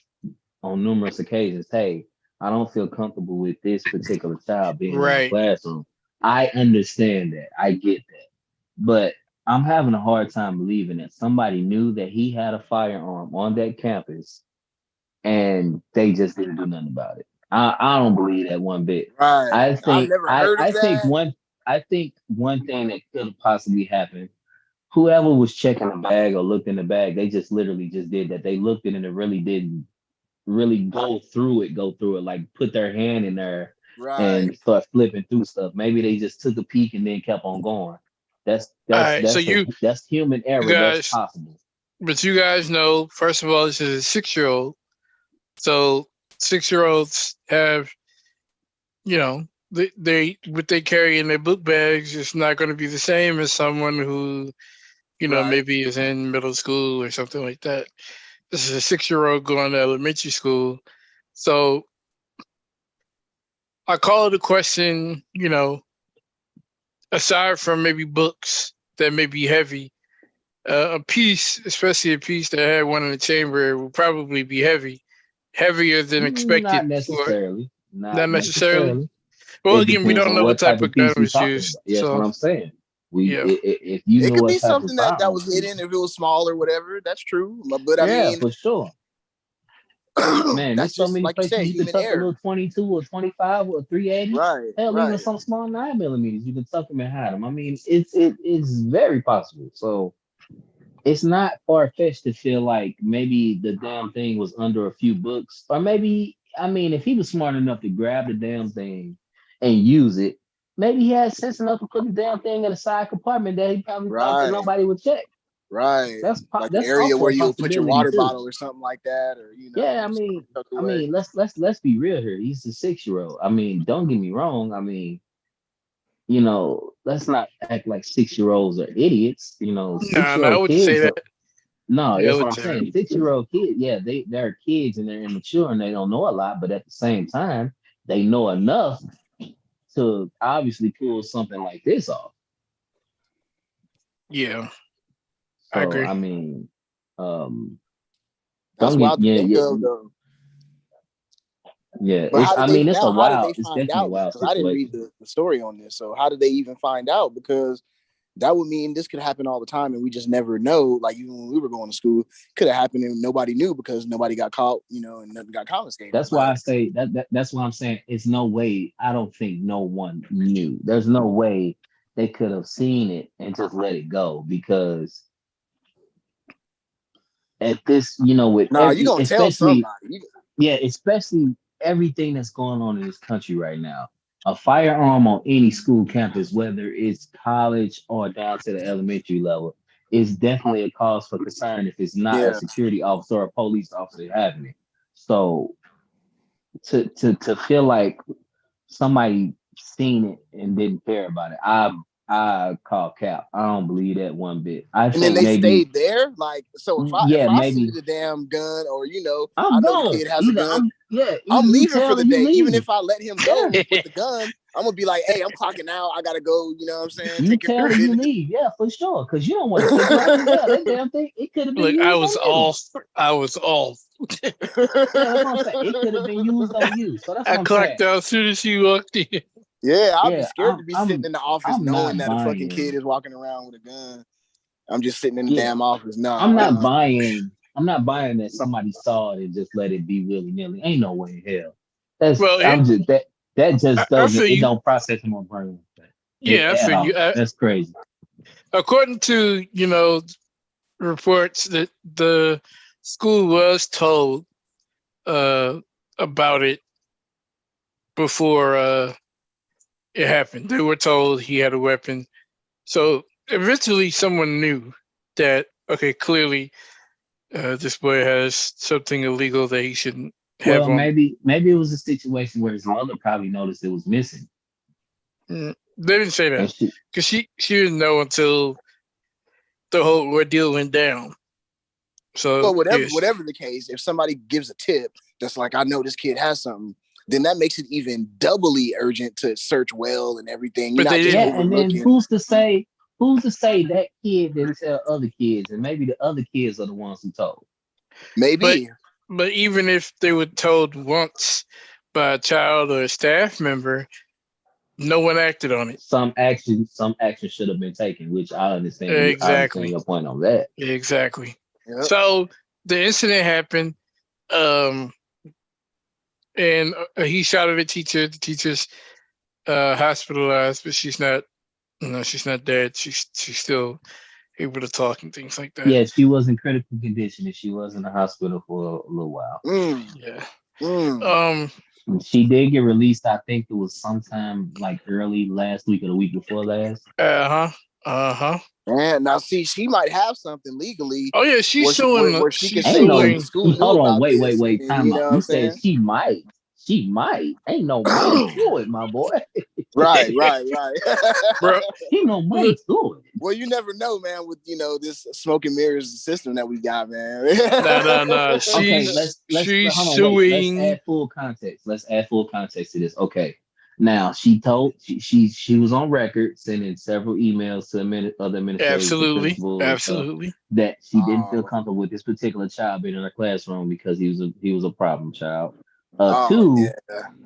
on numerous occasions, hey, I don't feel comfortable with this particular child being in the classroom. I understand that. I get that. But I'm having a hard time believing that somebody knew that he had a firearm on that campus and they just didn't do nothing about it. I don't believe that one bit. Right. I think I've never heard of that. I think one thing that could have possibly happened, whoever was checking the bag or looked in the bag, they just literally just did that. They looked at it and it really didn't really go through it, like put their hand in there and start flipping through stuff. Maybe they just took a peek and then kept on going. That's human error. That's possible. But you guys know, first of all, this is a 6-year-old. So 6-year-olds have, they what they carry in their book bags is not going to be the same as someone who, maybe is in middle school or something like that. This is a 6-year-old going to elementary school. So I call it a question, aside from maybe books that may be heavy, a piece, especially a piece that had one in the chamber, will probably be heavier than expected. Not necessarily. Not necessarily. Well, It again, we depends don't on know what what type type of of gun piece we're was talking used. about. Yeah, that's So, what I'm saying. yeah. If you It know could what be type of something that firearm was it is. hidden if it was small or whatever. That's true. But I Yeah, mean, for sure. Man, that's there's so just many like you places said, you can human tuck a error. little 22 or 25 or 380. Right, Hell, even right. some small 9mm, you can tuck them and hide them. I mean, it's very possible. So it's not far-fetched to feel like maybe the damn thing was under a few books, or maybe, I mean, if he was smart enough to grab the damn thing and use it, maybe he had sense enough to put the damn thing in a side compartment that he probably thought that Right, nobody would check. right. Like an That's area also where a you'll put your possibility water too. bottle or something like that, or Yeah, something tucked I away. mean, let's be real here. He's a 6-year-old. I mean, don't get me wrong. I mean, let's not act like 6-year-olds are idiots. no, I 6-year-old wouldn't say kids are. that. No, Yeah, I that's what wouldn't I'm say saying. that. 6-year-old kids, yeah, they're kids and they're immature and they don't know a lot, but at the same time, they know enough to obviously pull something like this off. Yeah, I So agree. I mean, That's don't wild get to yeah, think yeah, of, though. yeah. But It's how I did they mean, now? How did they it's find definitely a out though? wild Because I didn't read situation. the story on this. So how did they even find out? Because that would mean this could happen all the time, and we just never know. Like even when we were going to school, could have happened and nobody knew because nobody got caught, and nothing got confiscated. That's why I say that's why I'm saying it's no way. I don't think no one knew. There's no way they could have seen it and just let it go because at this, with Nah, you every, gonna tell especially somebody. yeah, especially everything that's going on in this country right now. A firearm on any school campus, whether it's college or down to the elementary level, is definitely a cause for concern if it's not a Yeah, security officer or a police officer having it. So to feel like somebody seen it and didn't care about it, I call cap. I don't believe that one bit. I and then think they maybe, stayed there. Like, so if yeah, I see maybe the damn gun, or I I'm know the gone. kid has a gun, Either I'm you leaving for tell or the you day. Even leave. if I let him Yeah. go with the gun, I'm gonna be like, hey, I'm clocking out. I gotta go. You know what I'm saying? You Take care tell of or you business. leave, yeah, for sure. Because you don't want to stick around and hell, that damn thing, it could have been Look, I used was on you. off. I was off. Yeah, that's what I'm saying. It could have been used on you. So that's I what I'm clocked saying. out as soon as she walked in. Yeah, I'd be Yeah, scared to be sitting in the office I'm knowing not that a fucking kid buying. is walking around with a gun. I'm just sitting in the Yeah, damn office. I'm Nah. not buying. I'm not buying that somebody saw it and just let it be willy nilly. Ain't no way in hell. Well, I'm just that just I doesn't feel it you. don't process in my brain Yeah, I at feel you. all. That's crazy. According to reports that the school was told about it before it happened. They were told he had a weapon, so eventually someone knew that. Okay, clearly this boy has something illegal that he shouldn't have Well, on. maybe it was a situation where his mother probably noticed it was missing, They didn't say and that because she didn't know until the whole ordeal went down. So Well, yes, whatever the case, if somebody gives a tip that's like, I know this kid has something, then that makes it even doubly urgent to search well and everything. You're but not they just didn't. yeah, and then overlooking. who's to say that kid didn't tell other kids, and maybe the other kids are the ones who told. But Maybe. but even if they were told once by a child or a staff member, no one acted on it. Some action should have been taken, which I understand Exactly. your point on that. Exactly. Yep. So the incident happened, um, and he shot at a teacher. The teacher's hospitalized, but she's not. She's not dead. She's still able to talk and things like that. Yeah, she was in critical condition, and she was in the hospital for a little while. Yeah. Mm. She did get released. I think it was sometime like early last week or the week before last. And now, see, she might have something legally Oh yeah, she's where suing. she can She's Ain't say, no. hey, the suing. school knew Hold on. about Wait. this. And Time you know out. what You I'm said saying? she might. She might. Ain't no might to it, my boy. Right. Bro, Ain't no might look, to it. Well, you never know, man, with this smoke and mirrors system that we got, man. No. Okay, She's let's hold on, wait. Let's suing. add full context. Let's add full context to this. Okay. Now she was on record sending several emails to other administrators and Absolutely. principals and stuff Absolutely. that she didn't feel comfortable with this particular child being in her classroom because he was a problem child. Yeah.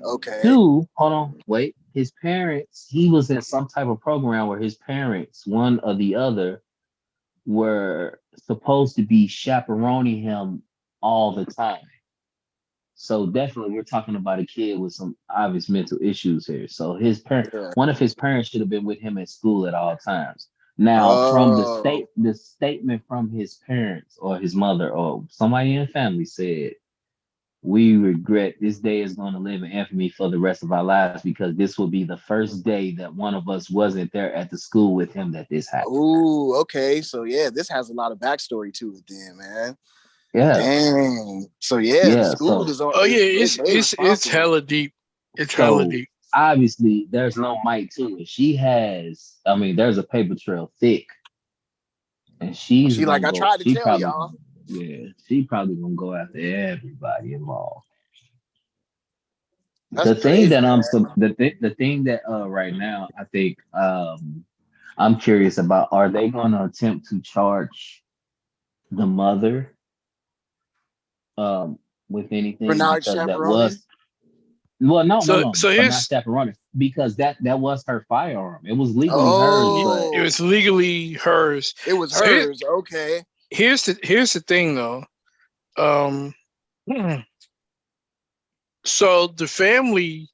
Okay. Two, hold on, wait. His parents, he was in some type of program where his parents, one or the other, were supposed to be chaperoning him all the time. So definitely we're talking about a kid with some obvious mental issues here. So Yeah. one of his parents should have been with him at school at all times. Now, from the statement from his parents or his mother or somebody in the family said, we regret this day is going to live in infamy for the rest of our lives because this will be the first day that one of us wasn't there at the school with him that this happened. Ooh, okay. So yeah, this has a lot of backstory to it then, man. Yeah. Dang. So the school is on. Oh yeah, it's hella deep. It's hella deep. Obviously, there's no mic to it. There's a paper trail thick. And she like, I tried to tell y'all. Yeah, she probably gonna go after everybody involved. That's the crazy, thing that man. Right now, I think I'm curious about, are they gonna attempt to charge the mother with anything? Bernard Because that chaperoning? was no, So but not here's chaperoning, because that was her firearm. It was legally hers, but it was legally hers. It was So hers. Okay. Here's the thing though. So the family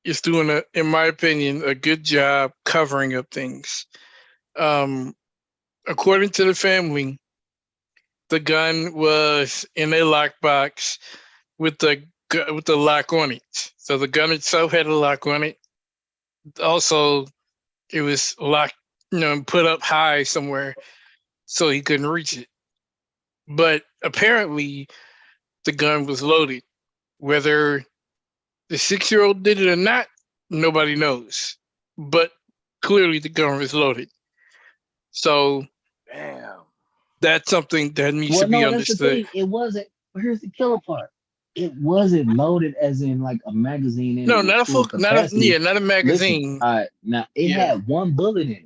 is doing in my opinion, a good job covering up things. According to the family, the gun was in a lockbox with the lock on it. So the gun itself had a lock on it. Also, it was locked, put up high somewhere so he couldn't reach it. But apparently, the gun was loaded. Whether the 6-year-old did it or not, nobody knows. But clearly, the gun was loaded. So, damn, that's something that needs to be understood. It wasn't. Here's the killer part. It wasn't loaded as in like a magazine. Not a magazine. Listen, now it had one bullet in it.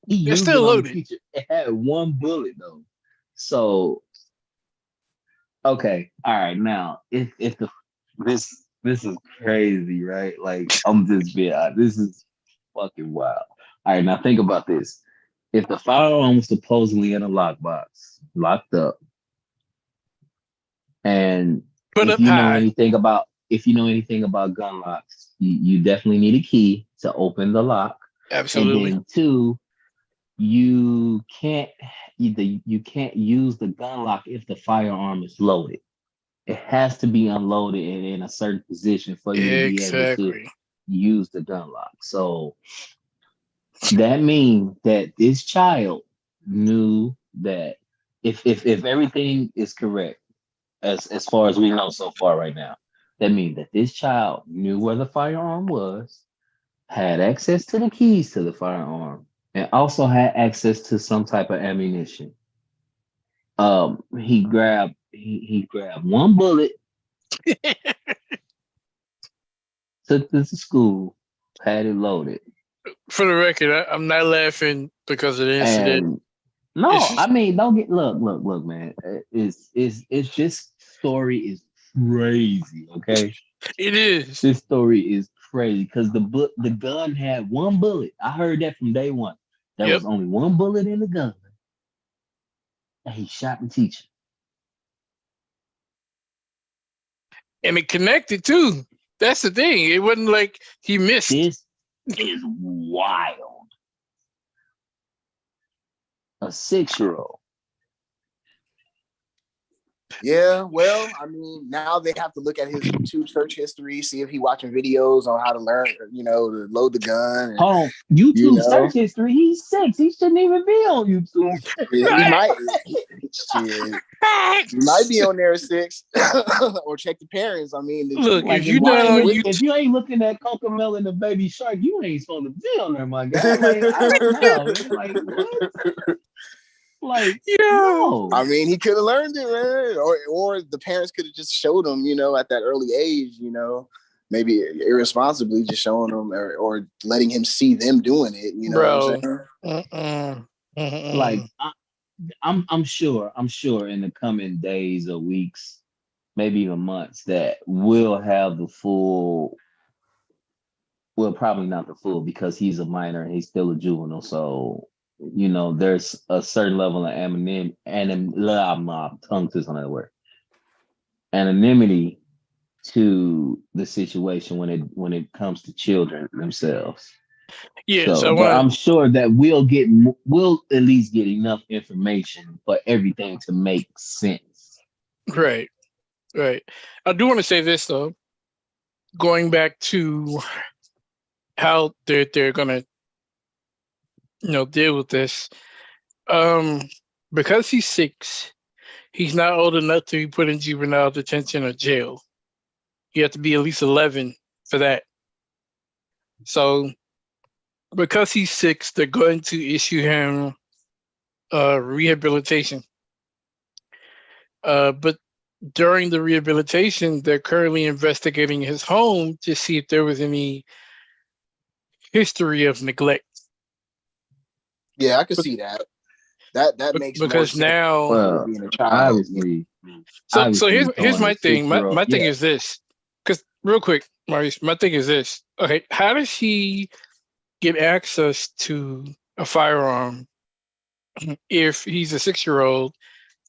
It's still loaded. It had one bullet though. So, okay, all right. Now, if this is crazy, right? Like, I'm just being honest. This is fucking wild. All right, now think about this. If the firearm was supposedly in a lockbox, locked up, and if you know anything about gun locks, you definitely need a key to open the lock. Absolutely. And then two, you can't use the gun lock if the firearm is loaded. It has to be unloaded and in a certain position for you to be able to use the gun lock. So that means that this child knew that if everything is correct, as far as we know so far right now, that means that this child knew where the firearm was, had access to the keys to the firearm, and also had access to some type of ammunition. He grabbed one bullet, took this to school, had it loaded. For the record, I'm not laughing because of the incident. Look, man. It's this story is crazy, okay? It is. This story is crazy because the gun had one bullet. I heard that from day one. There was only one bullet in the gun. And he shot the teacher. And it connected too. That's the thing. It wasn't like he missed. This is wild. A 6-year-old. Yeah, well, I mean, now they have to look at his YouTube search history, see if he watching videos on how to learn, to load the gun. And, YouTube search history. He's 6. He shouldn't even be on YouTube. He might. Shit. You might be on there at 6 or check the parents. I mean, Look, Like, if you know you if you ain't looking at Cocomelon and the Baby Shark, you ain't supposed to be on there, my guy. Like, I don't know. It's like, what? Like, no. I mean, he could have learned it, man, or the parents could have just showed him, at that early age, maybe irresponsibly just showing him or letting him see them doing it. You know bro. what I'm saying? Like, I'm sure in the coming days or weeks, maybe even months, that we'll have the full. Well, probably not the full, because he's a minor and he's still a juvenile. So, there's a certain level of anonymity, tongue twister on that word, anonymity to the situation when it comes to children themselves. Yeah, But I'm sure that we'll at least get enough information for everything to make sense. Right. I do want to say this though, going back to how they're gonna deal with this. Because he's 6, he's not old enough to be put in juvenile detention or jail. You have to be at least 11 for that. So because he's 6, they're going to issue him rehabilitation. But during the rehabilitation, they're currently investigating his home to see if there was any history of neglect. Yeah, I could see that. That makes more because sense. now Being a child. Obviously. So here's my thing. My thing is this. Because real quick, Maurice, my thing is this. Okay, how does he get access to a firearm if he's a 6-year-old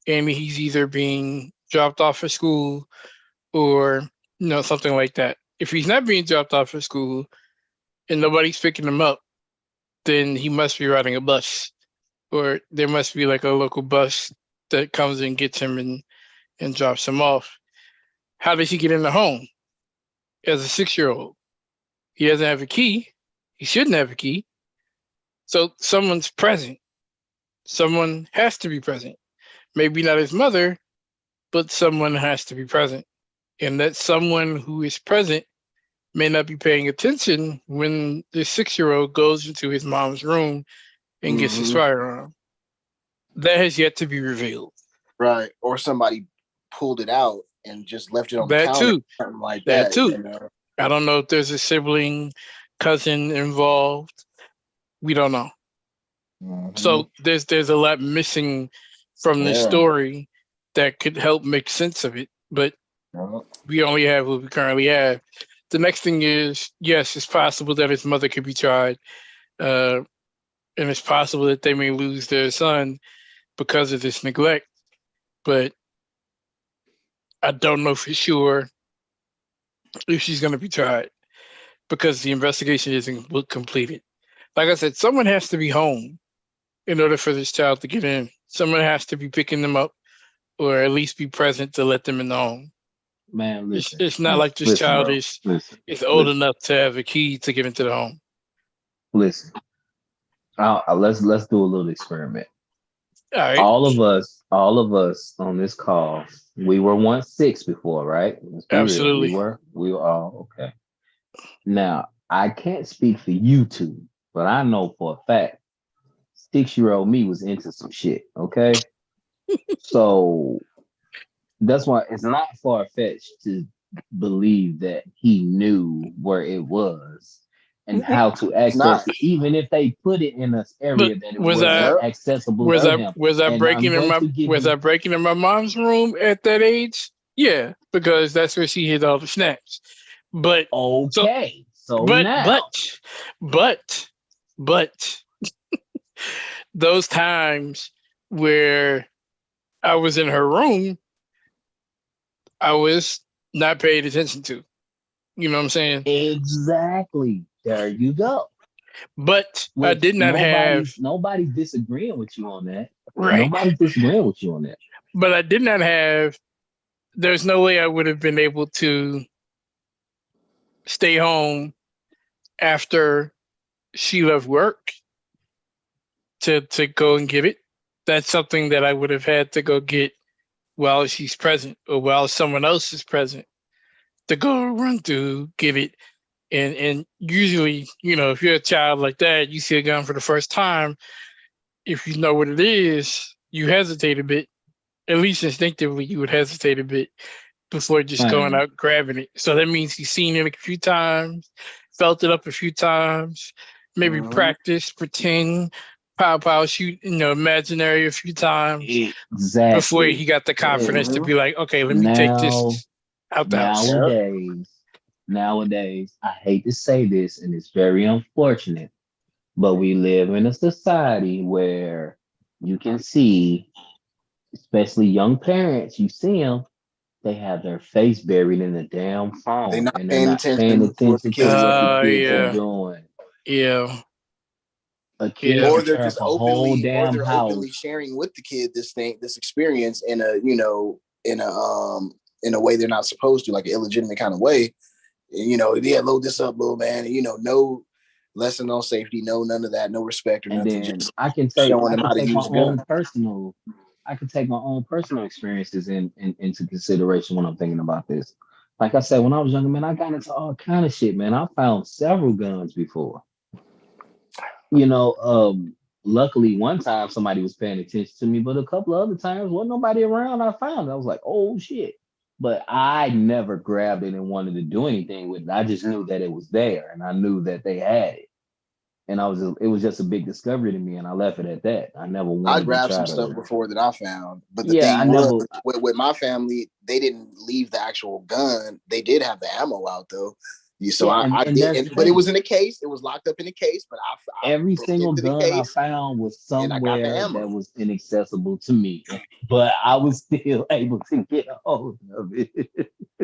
and he's either being dropped off at school or something like that? If he's not being dropped off at school and nobody's picking him up, then he must be riding a bus, or there must be like a local bus that comes and gets him and drops him off. How does he get in the home as a 6-year-old? He doesn't have a key. He shouldn't have a key. So someone's present. Someone has to be present. Maybe not his mother, but someone has to be present. And that someone who is present may not be paying attention when the 6-year-old goes into his mom's room and gets his firearm. That has yet to be revealed. Right. Or somebody pulled it out and just left it on the That counter. too. Something like That that. too. I don't know if there's a sibling, cousin involved. We don't know. So there's a lot missing from this story that could help make sense of it, but we only have what we currently have. The next thing is, yes, it's possible that his mother could be tried, and it's possible that they may lose their son because of this neglect, but I don't know for sure if she's going to be tried because the investigation isn't completed. Like I said, someone has to be home in order for this child to get in. Someone has to be picking them up or at least be present to let them in the home. Man, listen. It's not like this child is old enough to have a key to get into the home. Listen, let's do a little experiment. All right. All of us on this call, we were once 6 before, right? Absolutely. We were all okay. Now, I can't speak for you two, but I know for a fact 6-year-old me was into some shit. Okay. So that's why it's not far-fetched to believe that he knew where it was and how to access it, even if they put it in an area that it wasn't accessible to him. Was I breaking in my mom's room at that age? Yeah, because that's where she hid all the snaps. But okay, but those times where I was in her room, I was not paid attention to. You know what I'm saying? Exactly. There you go. But I did not have. Nobody's disagreeing with you on that. Right. Nobody's disagreeing with you on that. But I did not have. There's no way I would have been able to stay home after she left work to go and get it. that's something that I would have had to go get while she's present or while someone else is present to go run through, get it. And usually, if you're a child like that, you see a gun for the first time, if you know what it is, you hesitate a bit. At least instinctively, you would hesitate a bit before just going out grabbing it. So that means he's seen it a few times, felt it up a few times, maybe practice, pretend, pow, shoot, imaginary a few times before he got the confidence to be like, okay, let me take this out the house. Nowadays, I hate to say this, and it's very unfortunate, but we live in a society where you can see, especially young parents, you see them, they have their face buried in the damn phone. They're not and paying attention to what the kids are doing. Yeah. A kid or they're just a whole damn house. openly sharing with the kid this experience in a way they're not supposed to, like an illegitimate kind of way. Load this up, little man. No lesson on safety, no none of that, no respect or nothing. Just I can take my own personal experiences into consideration when I'm thinking about this. Like I said, when I was younger, man, I got into all kind of shit, man. I found several guns before. Luckily one time somebody was paying attention to me, but a couple of other times wasn't nobody around. I found it. I was like, oh shit. But I never grabbed it and wanted to do anything with it. I just knew that it was there, and I knew that they had it. And it was just a big discovery to me, and I left it at that. I never wanted I grabbed to try some stuff before that I found. But the thing with my family, they didn't leave the actual gun. They did have the ammo out though. I did, but it was in a case. It was locked up in a case. But every single gun I found was somewhere that was inaccessible to me, but I was still able to get a hold of it.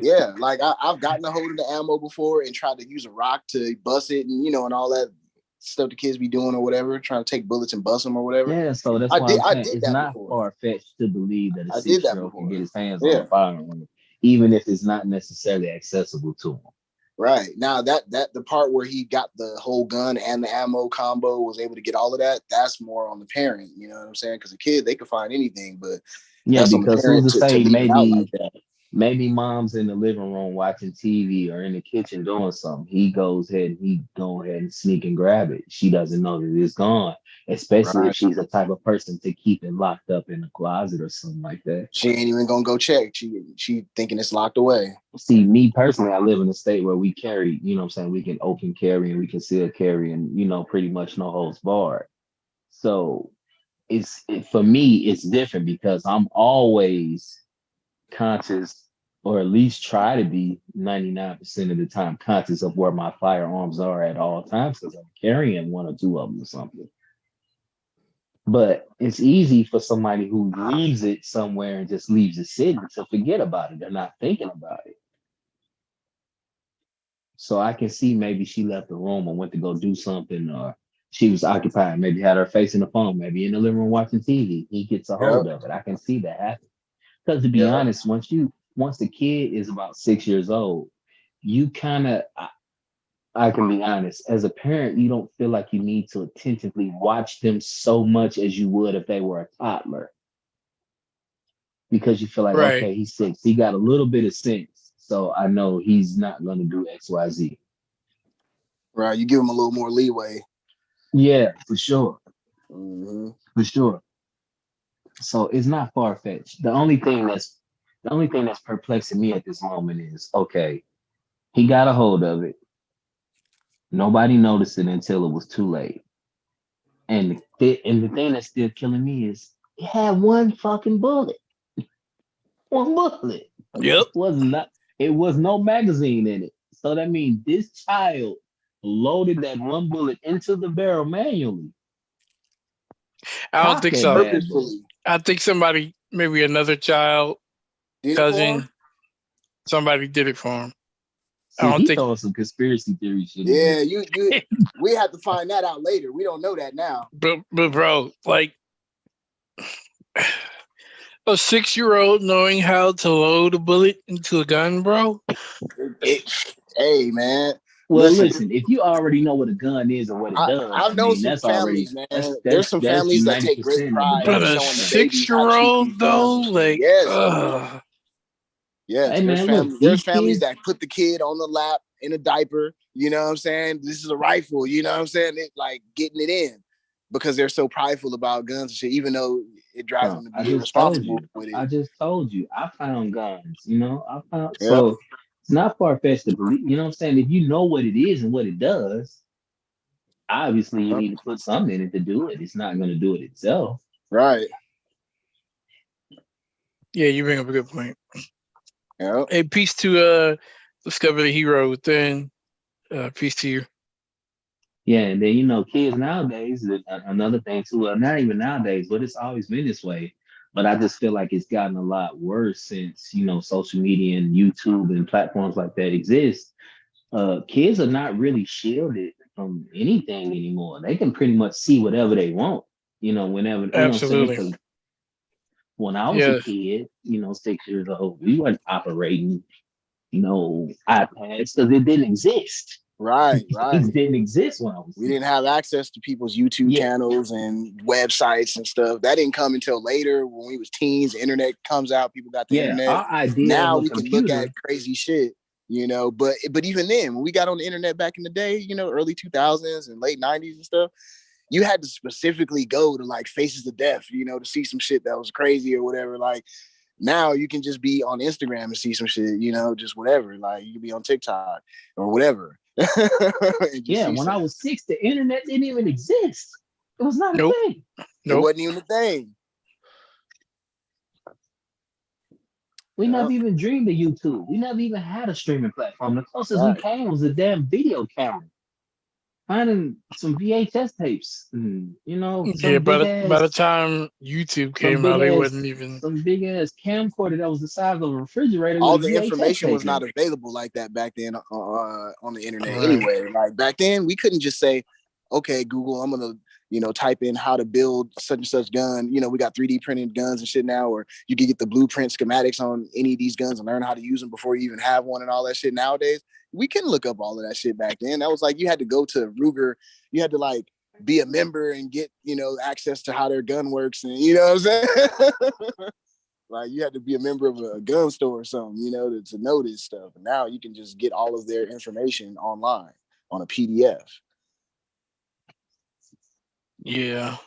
Yeah, like I've gotten a hold of the ammo before and tried to use a rock to bust it, and and all that stuff the kids be doing or whatever, trying to take bullets and bust them or whatever. Yeah, so that's why I'm saying it's not far-fetched to believe that a 6-year-old can get his hands on a firearm, even if it's not necessarily accessible to him. Right. Now that the part where he got the whole gun and the ammo combo, was able to get all of that, that's more on the parent, you know what I'm saying? Because a kid, they could find anything, but yeah, because who's to say maybe mom's in the living room watching TV or in the kitchen doing something. He goes ahead and sneak and grab it. She doesn't know that it's gone, especially if she's the type of person to keep it locked up in a closet or something like that. She ain't even gonna go check. She thinking it's locked away. See, me personally, I live in a state where we carry, we can open carry and we can conceal carry and, pretty much no holds barred. So for me, it's different because I'm always conscious, or at least try to be 99% of the time conscious of where my firearms are at all times, because I'm carrying one or two of them or something. But it's easy for somebody who leaves it somewhere and just leaves it sitting to forget about it. They're not thinking about it. So I can see maybe she left the room or went to go do something, or she was occupied, maybe had her face in the phone, maybe in the living room watching TV. He gets a hold of it. I can see that happen. Because to be honest, once the kid is about 6 years old, you kind of, I can be honest, as a parent, you don't feel like you need to attentively watch them so much as you would if they were a toddler. Because you feel like, okay, he's 6. He got a little bit of sense. So I know he's not going to do X, Y, Z. Right. You give him a little more leeway. Yeah, for sure. Mm-hmm. For sure. So it's not far-fetched. The only thing that's perplexing me at this moment is, okay, he got a hold of it. Nobody noticed it until it was too late. And the thing that's still killing me is it had one fucking bullet. One bullet. Yep. It was no magazine in it. So that means this child loaded that one bullet into the barrel manually. I don't think so. I think somebody, maybe another child, cousin, somebody did it for him. See, I don't think throwing some conspiracy theory shit. Yeah, we have to find that out later. We don't know that now. But bro, like a 6-year-old knowing how to load a bullet into a gun, bro. Hey, man. Well, Listen, listen, if you already know what a gun is and what it does, I've I known mean, some that's already families, man. that's There's that's some that's families that take great 90% of the pride But in a gun. showing the babies how to shoot these 6-year-old guns and though, shit. like, Yes, bro. Yes, Hey man, look, there's these families kids, that put the kid on the lap in a diaper. You know what I'm saying? This is a rifle. You know what I'm saying? It, like getting it in because they're so prideful about guns and shit. Even though it drives bro, them to I be just told irresponsible you. with it. I just told you. I found guns, I found Yeah, so it's not far fetched to believe, you know what I'm saying? If you know what it is and what it does, obviously you need to put something in it to do it. It's not gonna do it itself. right. yeah, you bring up a good point. Yeah, Hey, peace to Discover the Hero Within. Peace to you. Yeah, and then kids nowadays, another thing too, not even nowadays, but it's always been this way. But I just feel like it's gotten a lot worse since, social media and YouTube and platforms like that exist. Kids are not really shielded from anything anymore. They can pretty much see whatever they want, whenever, you know what I'm saying? Absolutely. Because when I was a Yeah. kid, 6 years old, we weren't operating, iPads because it didn't exist. right, It right. didn't exist when I was We a kid. didn't have access to people's YouTube Yeah. channels and websites and stuff. That didn't come until later when we was teens. The internet comes out, people got the Yeah, internet. our idea of Now a we can look computer. at crazy shit, But even then, when we got on the internet back in the day, early 2000s and late 90s and stuff, you had to specifically go to like Faces of Death, to see some shit that was crazy or whatever. Like now you can just be on Instagram and see some shit, just whatever. Like you can be on TikTok or whatever. Yeah, when I was 6, the internet didn't even exist. It was not a Nope. thing. It Nope. wasn't even a thing. We Yeah. never even dreamed of YouTube. We never even had a streaming platform. The closest we Right. came was a damn video camera. Finding some VHS tapes, and, Yeah, by the time YouTube some came big out, it ass, wasn't even. some big ass camcorder that was the size of a refrigerator with All a the VHS information tape was in not it. available like that back then on the internet Right. anyway. Like back then, we couldn't just say, okay, Google, I'm gonna type in how to build such and such gun. We got 3D printed guns and shit now, or you can get the blueprint schematics on any of these guns and learn how to use them before you even have one and all that shit. Nowadays, we couldn't look up all of that shit back then. That was like you had to go to Ruger, you had to like be a member and get access to how their gun works, and you know what I'm saying. Like you had to be a member of a gun store or something, to know this stuff. And now you can just get all of their information online on a PDF. Yeah.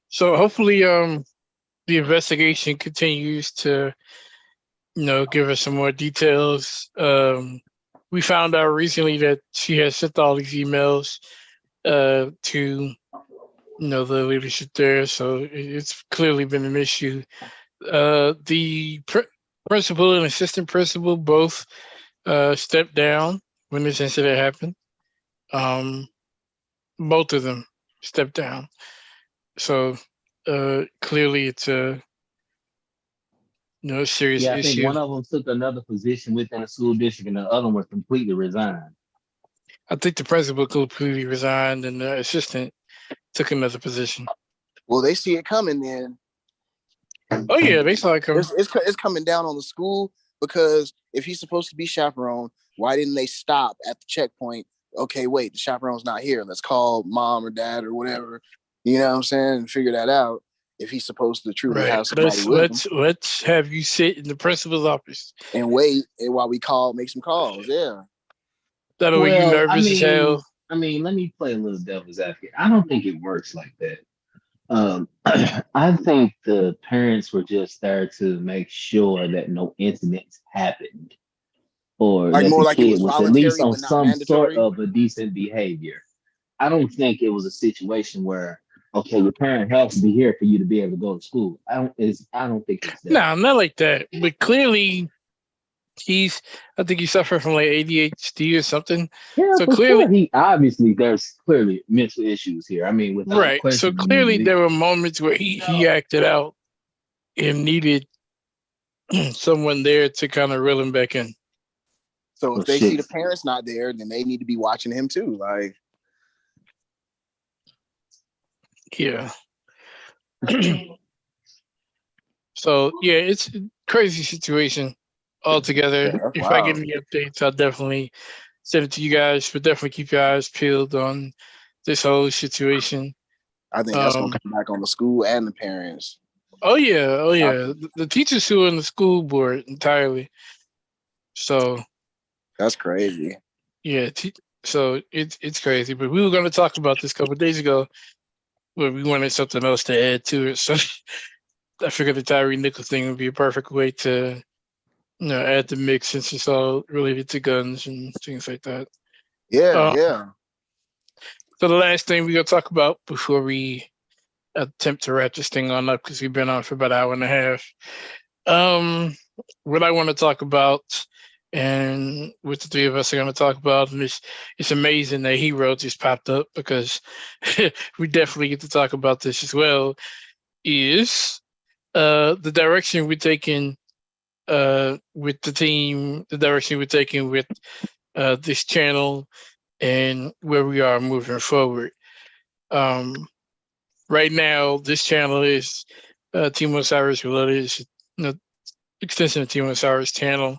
So hopefully, the investigation continues to, give us some more details. We found out recently that she has sent all these emails to, the leadership there. So it's clearly been an issue. The principal and assistant principal both stepped down when this incident happened. Both of them stepped down. So clearly it's a serious Yeah, I think issue. one of them took another position within the school district, and the other one completely resigned. I think the principal completely resigned and the assistant took another position. Well, they see it coming then. Oh yeah, they saw it coming. It's coming down on the school, because if he's supposed to be chaperone, why didn't they stop at the checkpoint? Okay, wait, the chaperone's not here. Let's call mom or dad or whatever. You know what I'm saying? And figure that out if he's supposed to truly have somebody with him. Let's have you sit in the principal's office And wait while we make some calls. Yeah. That way you nervous as hell. let me play a little devil's advocate. I don't think it works like that. I think the parents were just there to make sure that no incidents happened, or Like that more the like it kid was was at least voluntary, on but not some sort mandatory. of a decent behavior. I don't think it was a situation where, okay, your parent has to be here for you to be able to go to school. I don't think it's that. No, not like that. But clearly I think he suffered from like ADHD or something. Yeah, So for clearly, sure. There's clearly mental issues here. I mean, without right. So question. clearly there were moments where he acted out and needed someone there to kind of reel him back in. So if they see the parents not there, then they need to be watching him too. Like, yeah. So yeah, it's a crazy situation altogether. yeah, If I wow. get any updates, I'll definitely send it to you guys, but definitely keep your eyes peeled on this whole situation. I think that's gonna come back on the school and the parents. Oh yeah. The teachers who are in the school board entirely. So That's crazy. yeah, so it's crazy. But we were going to talk about this a couple of days ago, but we wanted something else to add to it. So I figured the Tyre Nichols thing would be a perfect way to add the mix since it's all related to guns and things like that. Yeah. So the last thing we're gonna talk about before we attempt to wrap this thing on up, because we've been on for about an hour and a half. What I want to talk about, and what the three of us are going to talk about, and it's amazing that Hero just popped up because we definitely get to talk about this as well, is the direction we're taking with the team, the direction we're taking with this channel, and where we are moving forward. Right now, this channel is Team Osiris Reloaded. It's an extension of Team Osiris channel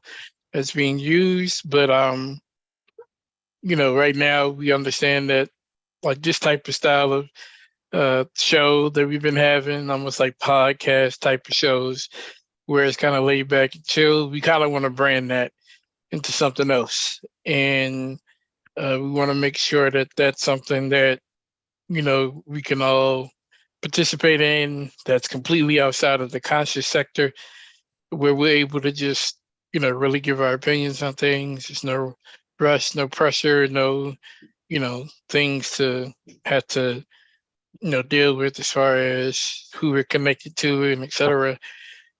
that's being used, but right now we understand that like this type of style of show that we've been having, almost like podcast type of shows, where it's kind of laid back and chill. We kind of want to brand that into something else, and we want to make sure that that's something that we can all participate in. That's completely outside of the conscious sector, where we're able to just really give our opinions on things. There's no rush, no pressure, no things to have to deal with as far as who we're connected to and etc.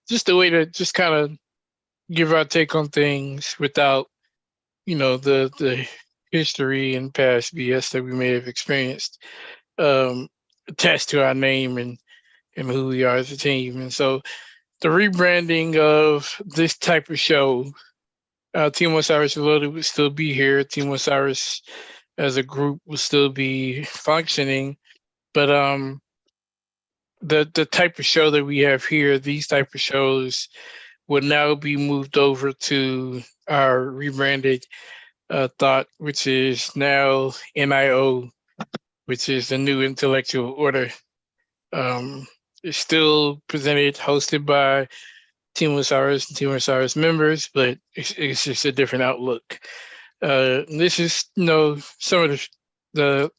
Just a way to just kind of give our take on things without the history and past BS that we may have experienced attached to our name and who we are as a team. And so the rebranding of this type of show, Team Osiris Reloaded would still be here. Team Osiris as a group will still be functioning, but the type of show that we have here, these type of shows, will now be moved over to our rebranded thought, which is now N.I.O, which is the New Intellectual Order. It's still presented, hosted by Team Osiris and Team Osiris members, but it's just a different outlook. This is some of the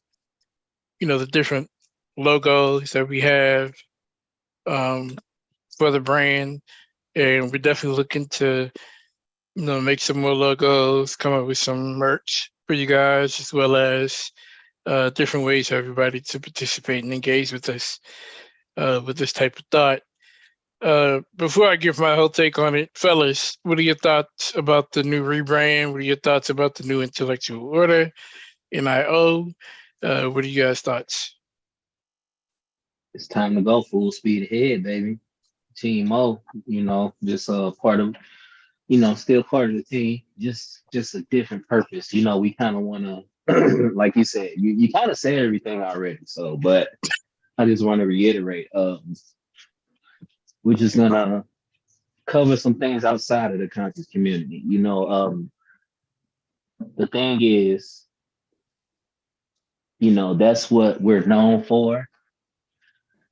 the different logos that we have for the brand, and we're definitely looking to make some more logos, come up with some merch for you guys, as well as different ways for everybody to participate and engage with us with this type of thought. Before I give my whole take on it, fellas, what are your thoughts about the new rebrand? What are your thoughts about the new intellectual order, N.I.O? What are you guys' thoughts? It's time to go full speed ahead, baby. Team O, just part of, still part of the team, just a different purpose. We kind of want to, like you said, you kind of said everything already. So, but I just want to reiterate, we're just gonna cover some things outside of the conscious community. The thing is, that's what we're known for.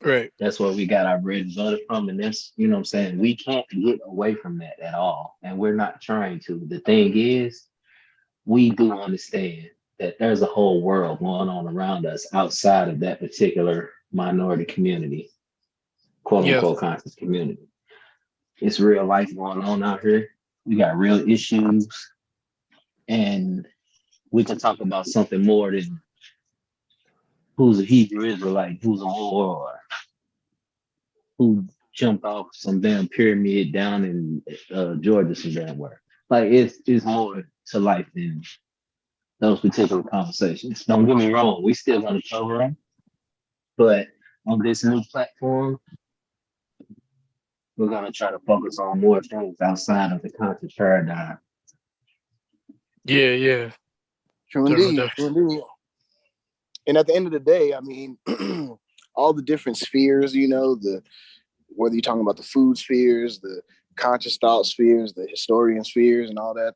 Right. That's what we got our bread and butter from. And that's, what I'm saying, we can't get away from that at all. And we're not trying to. The thing is, we do understand that there's a whole world going on around us outside of that particular minority community, quote unquote conscious community. It's real life going on out here. We got real issues. And we can talk about something more than who's a Hebrew Israelite, who's a war, who jumped off some damn pyramid down in Georgia some damn where. Like it's more to life than those particular conversations. Don't get me wrong, we still gonna cover them, but on this new platform, we're gonna try to focus on more things outside of the conscious paradigm. Yeah. True indeed. And at the end of the day, I mean, all the different spheres, whether you're talking about the food spheres, the conscious thought spheres, the historian spheres, and all that.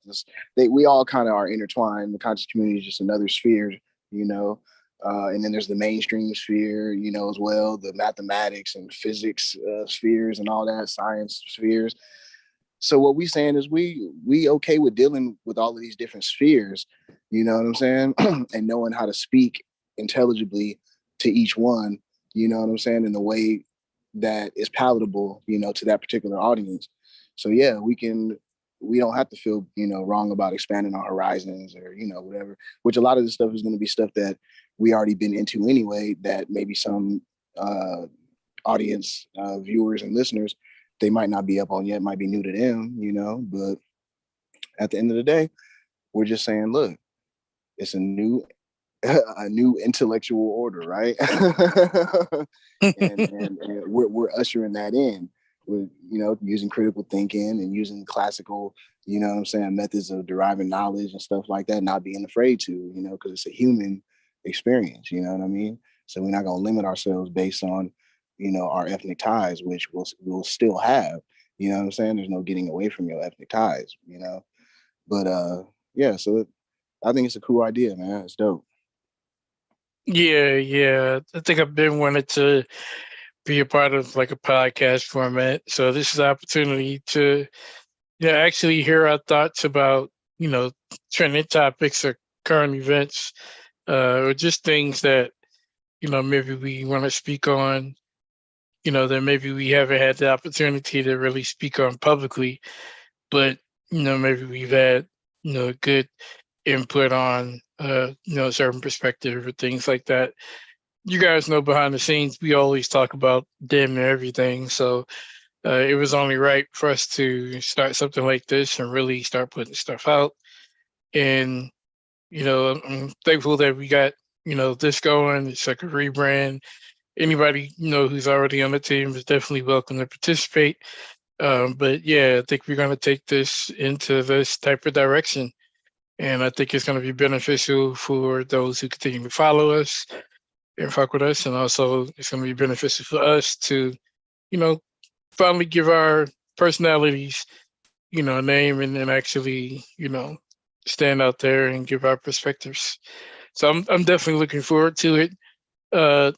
We all kind of are intertwined. The conscious community is just another sphere, you know. And then there's the mainstream sphere, you know, as well, the mathematics and physics spheres and all that, science spheres. So what we saying is we okay with dealing with all of these different spheres, you know what I'm saying, and knowing how to speak intelligibly to each one, you know what I'm saying, in a way that is palatable, you know, to that particular audience. So yeah, we don't have to feel, you know, wrong about expanding our horizons or, you know, whatever, which a lot of this stuff is going to be stuff that we already been into anyway, that maybe some audience, viewers and listeners, they might not be up on yet, might be new to them, you know, but at the end of the day, we're just saying, look, it's a new intellectual order, right? and we're ushering that in with, you know, using critical thinking and using classical, you know what I'm saying, methods of deriving knowledge and stuff like that, not being afraid to, you know, because it's a human experience, you know what I mean? So we're not going to limit ourselves based on, you know, our ethnic ties, which we'll still have, you know what I'm saying? There's no getting away from your ethnic ties, you know? But yeah, so I think it's a cool idea, man. It's dope. Yeah. I think I've been wanted to be a part of like a podcast format. So this is an opportunity to, actually hear our thoughts about, trending topics or current events, or just things that, maybe we want to speak on, that maybe we haven't had the opportunity to really speak on publicly, but, maybe we've had, good input on, certain perspective or things like that. You guys know behind the scenes, we always talk about damn near everything. So it was only right for us to start something like this and really start putting stuff out. And, I'm thankful that we got, this going. It's like a rebrand. Anybody, who's already on the team is definitely welcome to participate. But yeah, I think we're going to take this into this type of direction. And I think it's going to be beneficial for those who continue to follow us and fuck with us. And also it's going to be beneficial for us to, you know, finally give our personalities, a name and then actually, stand out there and give our perspectives. So I'm definitely looking forward to it. Uh,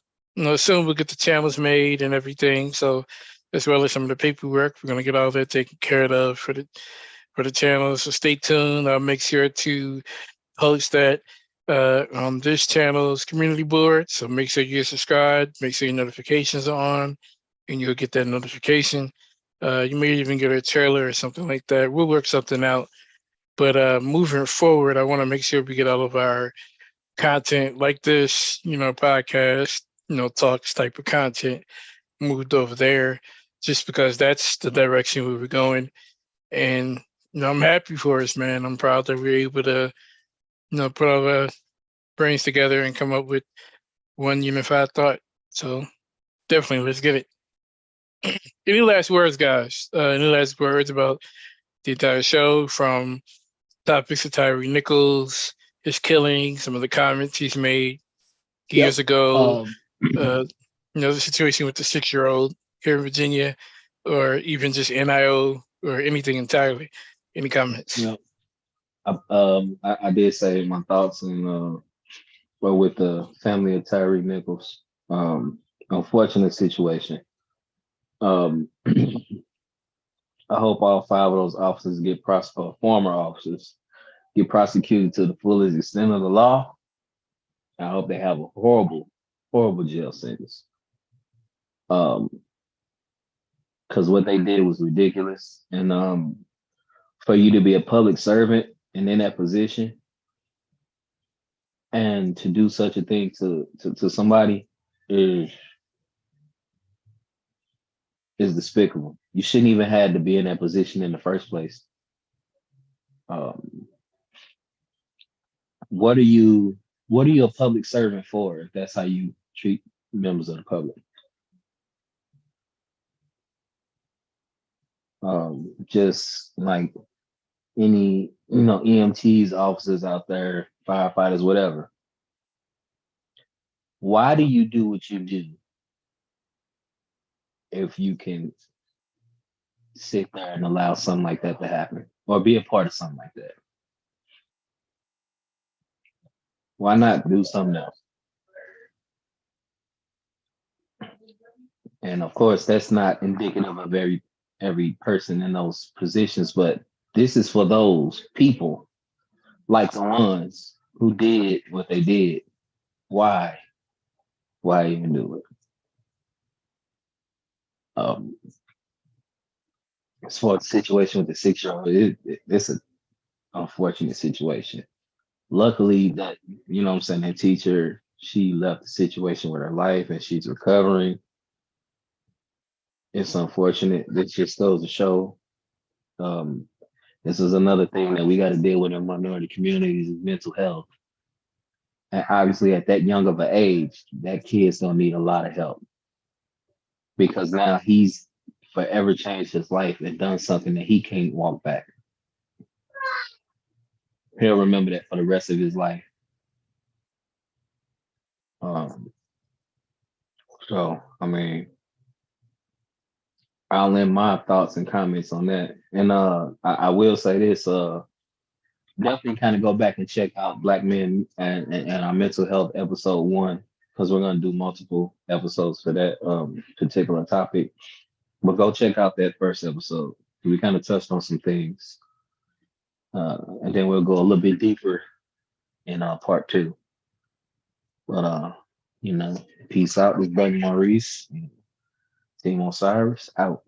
soon we'll get the channels made and everything. So as well as some of the paperwork, we're gonna get all that taken care of for the channel. So stay tuned. I'll make sure to post that on this channel's community board. So make sure you're subscribed, make sure your notifications are on, and you'll get that notification. You may even get a trailer or something like that. We'll work something out. But moving forward, I want to make sure we get all of our content like this, podcast, talks type of content moved over there, just because that's the direction we were going. And I'm happy for us, man. I'm proud that we're able to, put our brains together and come up with one unified thought. So definitely, let's get it. Any last words, guys? Any last words about the entire show, from topics of Tyre Nichols, his killing, some of the comments he's made Yep. years ago, the situation with the 6-year-old here in Virginia, or even just N.I.O. or anything entirely? Any comments? Yeah. I did say my thoughts and well, with the family of Tyre Nichols. Unfortunate situation. I hope all 5 of those officers get former officers get prosecuted to the fullest extent of the law. I hope they have a horrible, horrible jail sentence. Because what they did was ridiculous. And for you to be a public servant and in that position and to do such a thing to somebody is despicable. You shouldn't even have to be in that position in the first place. What are you a public servant for if that's how you treat members of the public? Just like any, EMTs, officers out there, firefighters, whatever. Why do you do what you do if you can sit there and allow something like that to happen or be a part of something like that? Why not do something else? And of course, that's not indicative of every person in those positions, but this is for those people like the ones who did what they did. Why? Why even do it? As far as the situation with the 6-year-old, it's an unfortunate situation. Luckily, that what I'm saying, that teacher, she left the situation with her life and she's recovering. It's unfortunate. This just goes to show this is another thing that we got to deal with in minority communities is mental health. And obviously, at that young of an age, that kid's gonna need a lot of help because now he's forever changed his life and done something that he can't walk back. He'll remember that for the rest of his life. So, I mean, I'll end my thoughts and comments on that. And I will say this, definitely kind of go back and check out Black Men and our mental health episode 1, because we're gonna do multiple episodes for that particular topic. But go check out that first episode. We kind of touched on some things. And then we'll go a little bit deeper in part 2. But peace out with Brother Maurice. Team Osiris out.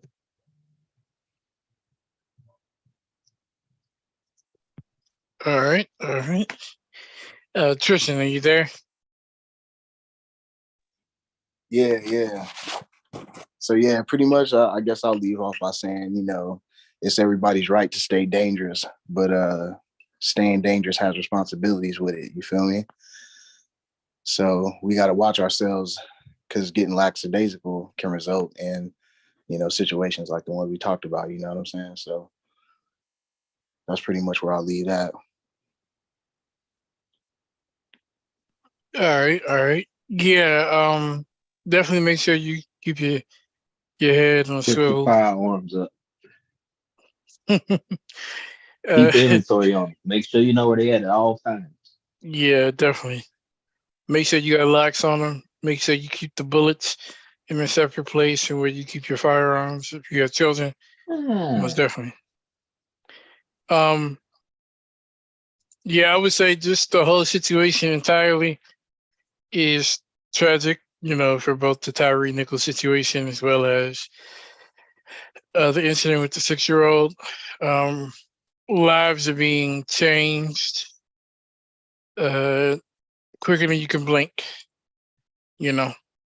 All right. Tristan, are you there? Yeah. So yeah, pretty much. I guess I'll leave off by saying, it's everybody's right to stay dangerous, but staying dangerous has responsibilities with it. You feel me? So we got to watch ourselves because getting lackadaisical can result in, situations like the one we talked about. You know what I'm saying? So that's pretty much where I'll leave that. All right. Yeah. Definitely make sure you keep your head on a Put your swivel. firearms up. Uh, Keep inventory on. Make sure you know where they at all times. Yeah, definitely. Make sure you got locks on them. Make sure you keep the bullets in a separate place and where you keep your firearms. If you have children, most definitely. Yeah, I would say just the whole situation entirely is tragic, for both the Tyre Nichols situation as well as the incident with the 6-year-old. Lives are being changed quicker than you can blink,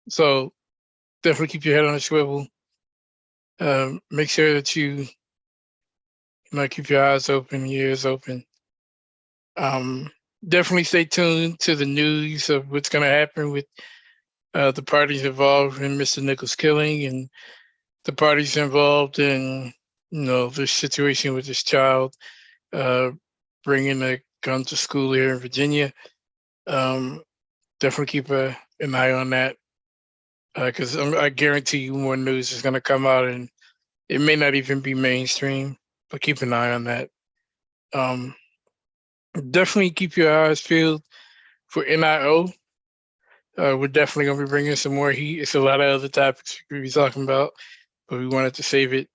So definitely keep your head on a swivel. Make sure that you keep your eyes open, your ears open. Definitely stay tuned to the news of what's going to happen with the parties involved in Mr. Nichols' killing and the parties involved in, this situation with this child bringing a gun to school here in Virginia. Definitely keep an eye on that because I guarantee you more news is going to come out and it may not even be mainstream, but keep an eye on that. Definitely keep your eyes peeled for N.I.O. We're definitely going to be bringing some more heat. It's a lot of other topics we could be talking about, but we wanted to save it.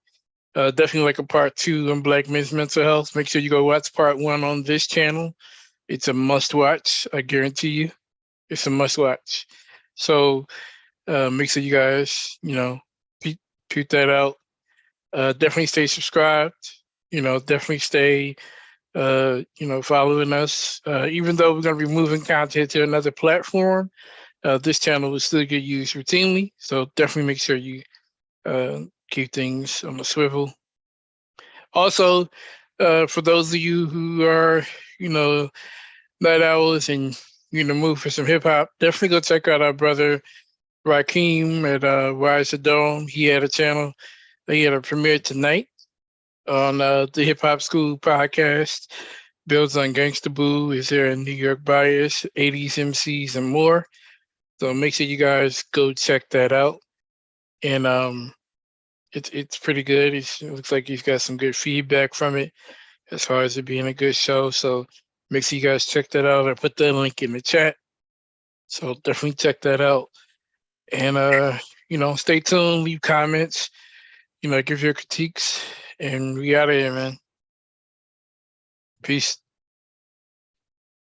Definitely like a part 2 on Black men's mental health. Make sure you go watch part 1 on this channel. It's a must watch. I guarantee you. It's a must watch. So make sure you guys, peep that out. Definitely stay subscribed. Definitely stay, following us. Even though we're going to be moving content to another platform, this channel will still get used routinely. So definitely make sure you keep things on the swivel. Also, for those of you who are, night owls and you're in the mood for some hip hop, definitely go check out our brother Raheem at Rise the Dome. He had a channel. He had a premiere tonight on the Hip Hop School podcast. Builds on Gangsta Boo. Is there a New York bias, 80s MCs, and more. So make sure you guys go check that out. And it's pretty good. It looks like he's got some good feedback from it as far as it being a good show. So make sure you guys check that out. I put that link in the chat. So definitely check that out. And stay tuned, leave comments, give your critiques, and we out of here, man. Peace.